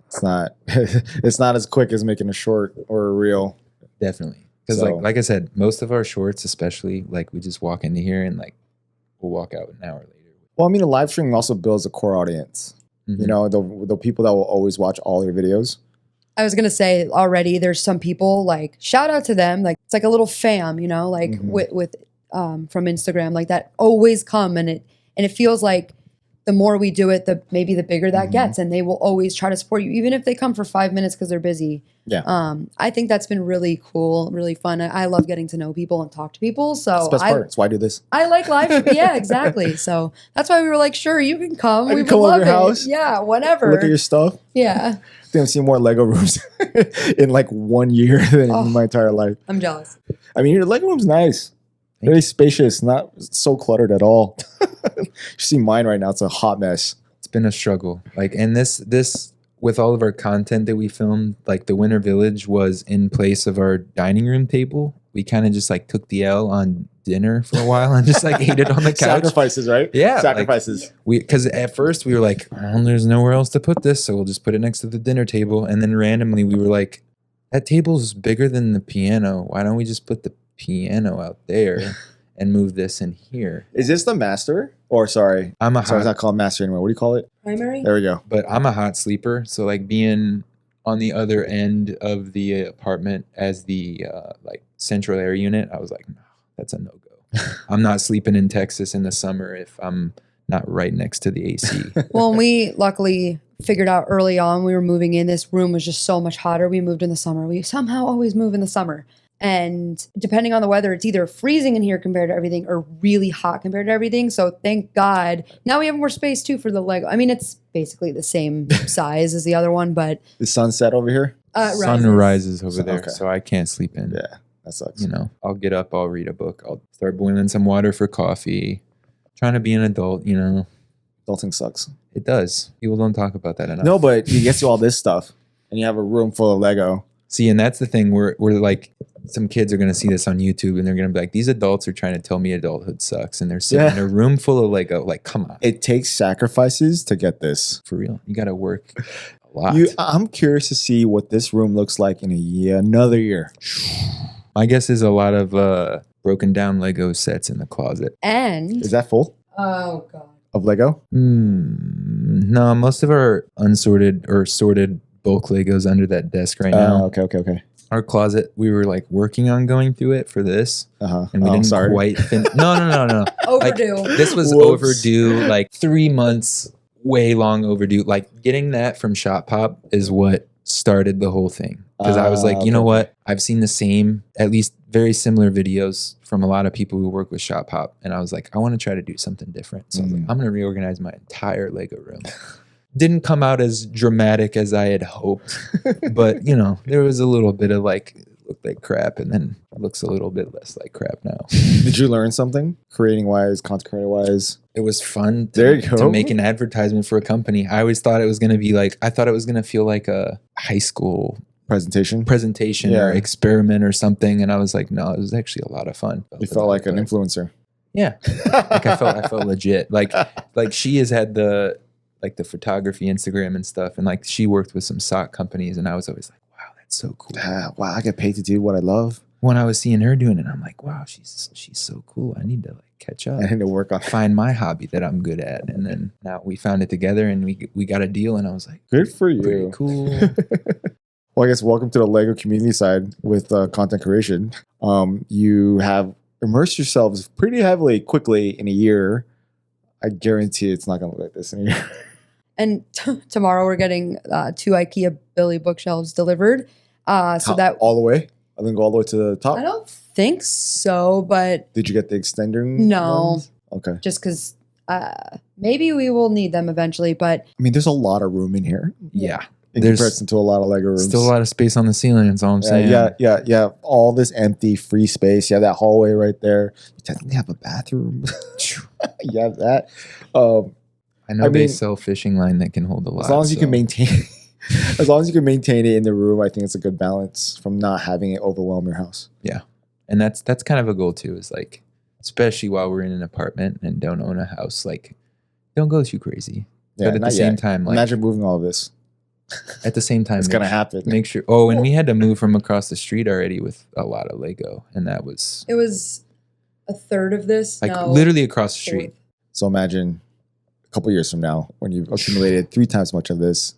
It's not it's not as quick as making a short or a reel. definitely. Because So- like I said, most of our shorts, especially, like we just walk into here and like we'll walk out an hour later. Well, I mean, the live streaming also builds a core audience. Mhm. You know, the people that will always watch all your videos. I was going to say already there's some people, like, shout out to them, like it's like a little fam, you know, like with from Instagram, like that always come, and it feels like the more we do it, maybe the bigger that gets, and they will always try to support you, even if they come for 5 minutes because they're busy. Yeah. I think that's been really cool, really fun. I love getting to know people and talk to people. So That's the best part. That's why I do this. I like live. Yeah, exactly. So that's why we were like, sure, you can come. I We can would come over love your it. house. Yeah, whenever. Look at your stuff. Yeah, I think I've seen more Lego rooms in like 1 year than in my entire life. I'm jealous. I mean, your Lego room's nice. Very spacious, not so cluttered at all. You see mine right now. It's a hot mess. It's been a struggle. Like, and this with all of our content that we filmed, like the Winter Village was in place of our dining room table. We kind of just like took the L on dinner for a while and just like ate it on the couch. Sacrifices, right? Yeah, Sacrifices. Because at first we were like, oh, there's nowhere else to put this, so we'll just put it next to the dinner table. And then randomly we were like, that table's bigger than the piano. Why don't we just put the piano out there and move this in here? Is this the master? Or sorry, I'm a sorry, it's hot, not called master anymore. What do you call it? Primary? There we go. but I'm a hot sleeper. So like being on the other end of the apartment as the like central air unit, I was like, no, that's a no-go. I'm not sleeping in Texas in the summer if I'm not right next to the AC. Well, and we luckily figured out early on we were moving in. This room was just so much hotter. We moved in the summer. We somehow always move in the summer. And depending on the weather, it's either freezing in here compared to everything or really hot compared to everything. So thank God. Now we have more space too for the Lego. I mean, it's basically the same size as the other one, but The sunset over here? Sun rises over there, Okay. so I can't sleep in. Yeah, that sucks. You know, I'll get up, I'll read a book, I'll start boiling some water for coffee. Trying to be an adult, you know, Adulting sucks. it does. People don't talk about that enough. No, but you get to all this stuff and you have a room full of Lego. See, and that's the thing. We're like, some kids are going to see this on YouTube and they're going to be like, these adults are trying to tell me adulthood sucks. And they're sitting in a room full of Lego. Like, come on. It takes sacrifices to get this. For real. You got to work a lot. I'm curious to see what this room looks like in a year, another year. My guess is a lot of broken down Lego sets in the closet. and Is that full oh God. of Lego? No, most of our unsorted or sorted bulk Legos under that desk right now. Okay. Our closet, we were like working on going through it for this. Uh-huh. And we didn't quite finish. No. Overdue. This was Whoops. overdue, like 3 months, way long overdue. Like getting that from Shop Pop is what started the whole thing. Because I was like, you know what? I've seen the same, at least very similar videos from a lot of people who work with Shop Pop. And I was like, I want to try to do something different. So I was like, I'm going to reorganize my entire Lego room. Didn't come out as dramatic as I had hoped. But, you know, there was a little bit of like, it looked like crap. And then it looks a little bit less like crap now. Did you learn something? Creating wise, content creator wise? It was fun There you to go. make an advertisement for a company. I always thought it was going to be like, I thought it was going to feel like a high school Presentation? presentation Yeah. or experiment or something. And I was like, no, it was actually a lot of fun. You felt like an influencer. Yeah. Like I felt legit. Like she has had like the photography Instagram and stuff. And like she worked with some sock companies, and I was always like, wow, that's so cool. Wow, I get paid to do what I love. When I was seeing her doing it, I'm like, wow, she's so cool. I need to like catch up. I need to work on Find my hobby that I'm good at. And then now we found it together, and we got a deal, and I was like, good for you. pretty cool. Well, I guess welcome to the Lego community side with content creation. You have immersed yourselves pretty heavily quickly in a year. I guarantee it's not going to look like this in a year. And tomorrow we're getting 2 IKEA Billy bookshelves delivered. That all the way? I think go all the way to the top. I don't think so, but Did you get the extender? No. ones? Okay. just because maybe we will need them eventually. But I mean, there's a lot of room in here Yeah. in There's comparison to a lot of Lego rooms. Still a lot of space on the ceiling. That's all I'm saying. Yeah. All this empty, free space. You have that hallway right there. You technically have a bathroom. You have that. I know I they mean, sell fishing line that can hold a lot. As long as you can so- maintain, as long as you can maintain it in the room, I think it's a good balance from not having it overwhelm your house. And that's kind of a goal too, is like, especially while we're in an apartment and don't own a house, like don't go too crazy. Yeah, but at the not same yet. time, like Imagine moving all of this. at the same time, It's gonna happen. Make sure. Oh, and we had to move from across the street already with a lot of Lego, and that was it was a third of this. like No, literally across the street. fourth. So imagine a couple years from now when you've accumulated 3 times much of this.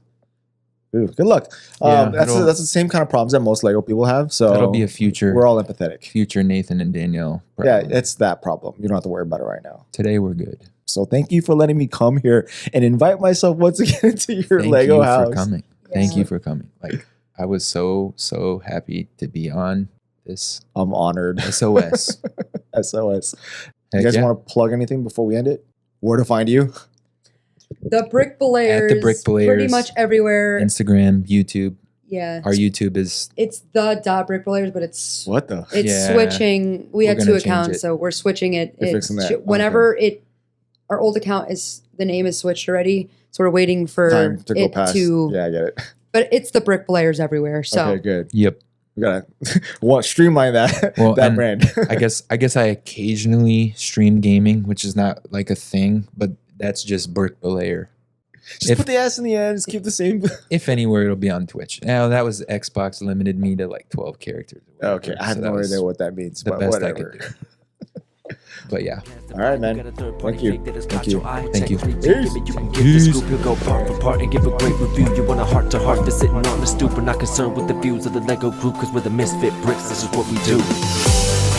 Ooh, good luck. Yeah, That's the same kind of problems that most Lego people have. So That'll be a future. we're all empathetic. Future Nathan and Danielle. Yeah, problem. it's that problem. You don't have to worry about it right now. Today we're good. So thank you for letting me come here and invite myself once again into your Thank Lego you house. for coming. Yeah. Thank you for coming. Like I was so happy to be on this I'm honored. SOS. SOS. Heck You guys yeah. want to plug anything before we end it? Where to find you? The BrickBelayers. At the BrickBelayers. Pretty much everywhere. Instagram, YouTube. Yeah. Our YouTube is It's the BrickBelayers, but it's What the? it's Yeah. switching. We We're had gonna 2 change accounts, it. so we're switching it. You're It's fixing that. whenever our old account is the name is switched already, so we're waiting for Time to go it past. to. Yeah, I get it. But it's the BrickBelayers everywhere. So Okay, good. yep. We gotta streamline that Well, that and brand. I guess I occasionally stream gaming, which is not like a thing, but that's just BrickBelayer. Just if- put the S in the end. Just keep the same. If anywhere, it'll be on Twitch. Now that was Xbox limited me to like 12 characters. or whatever, Okay, I have so that no was idea what that means, the but best whatever. I could do. But yeah, All right, man. Thank you. Thank you. thank you. Peace. You can get the scoop, you'll go part for part and give a great review. You want a heart to heart, that's sitting on the stoop. We're not concerned with the views of the Lego group, cause we're the misfit bricks, this is what we do.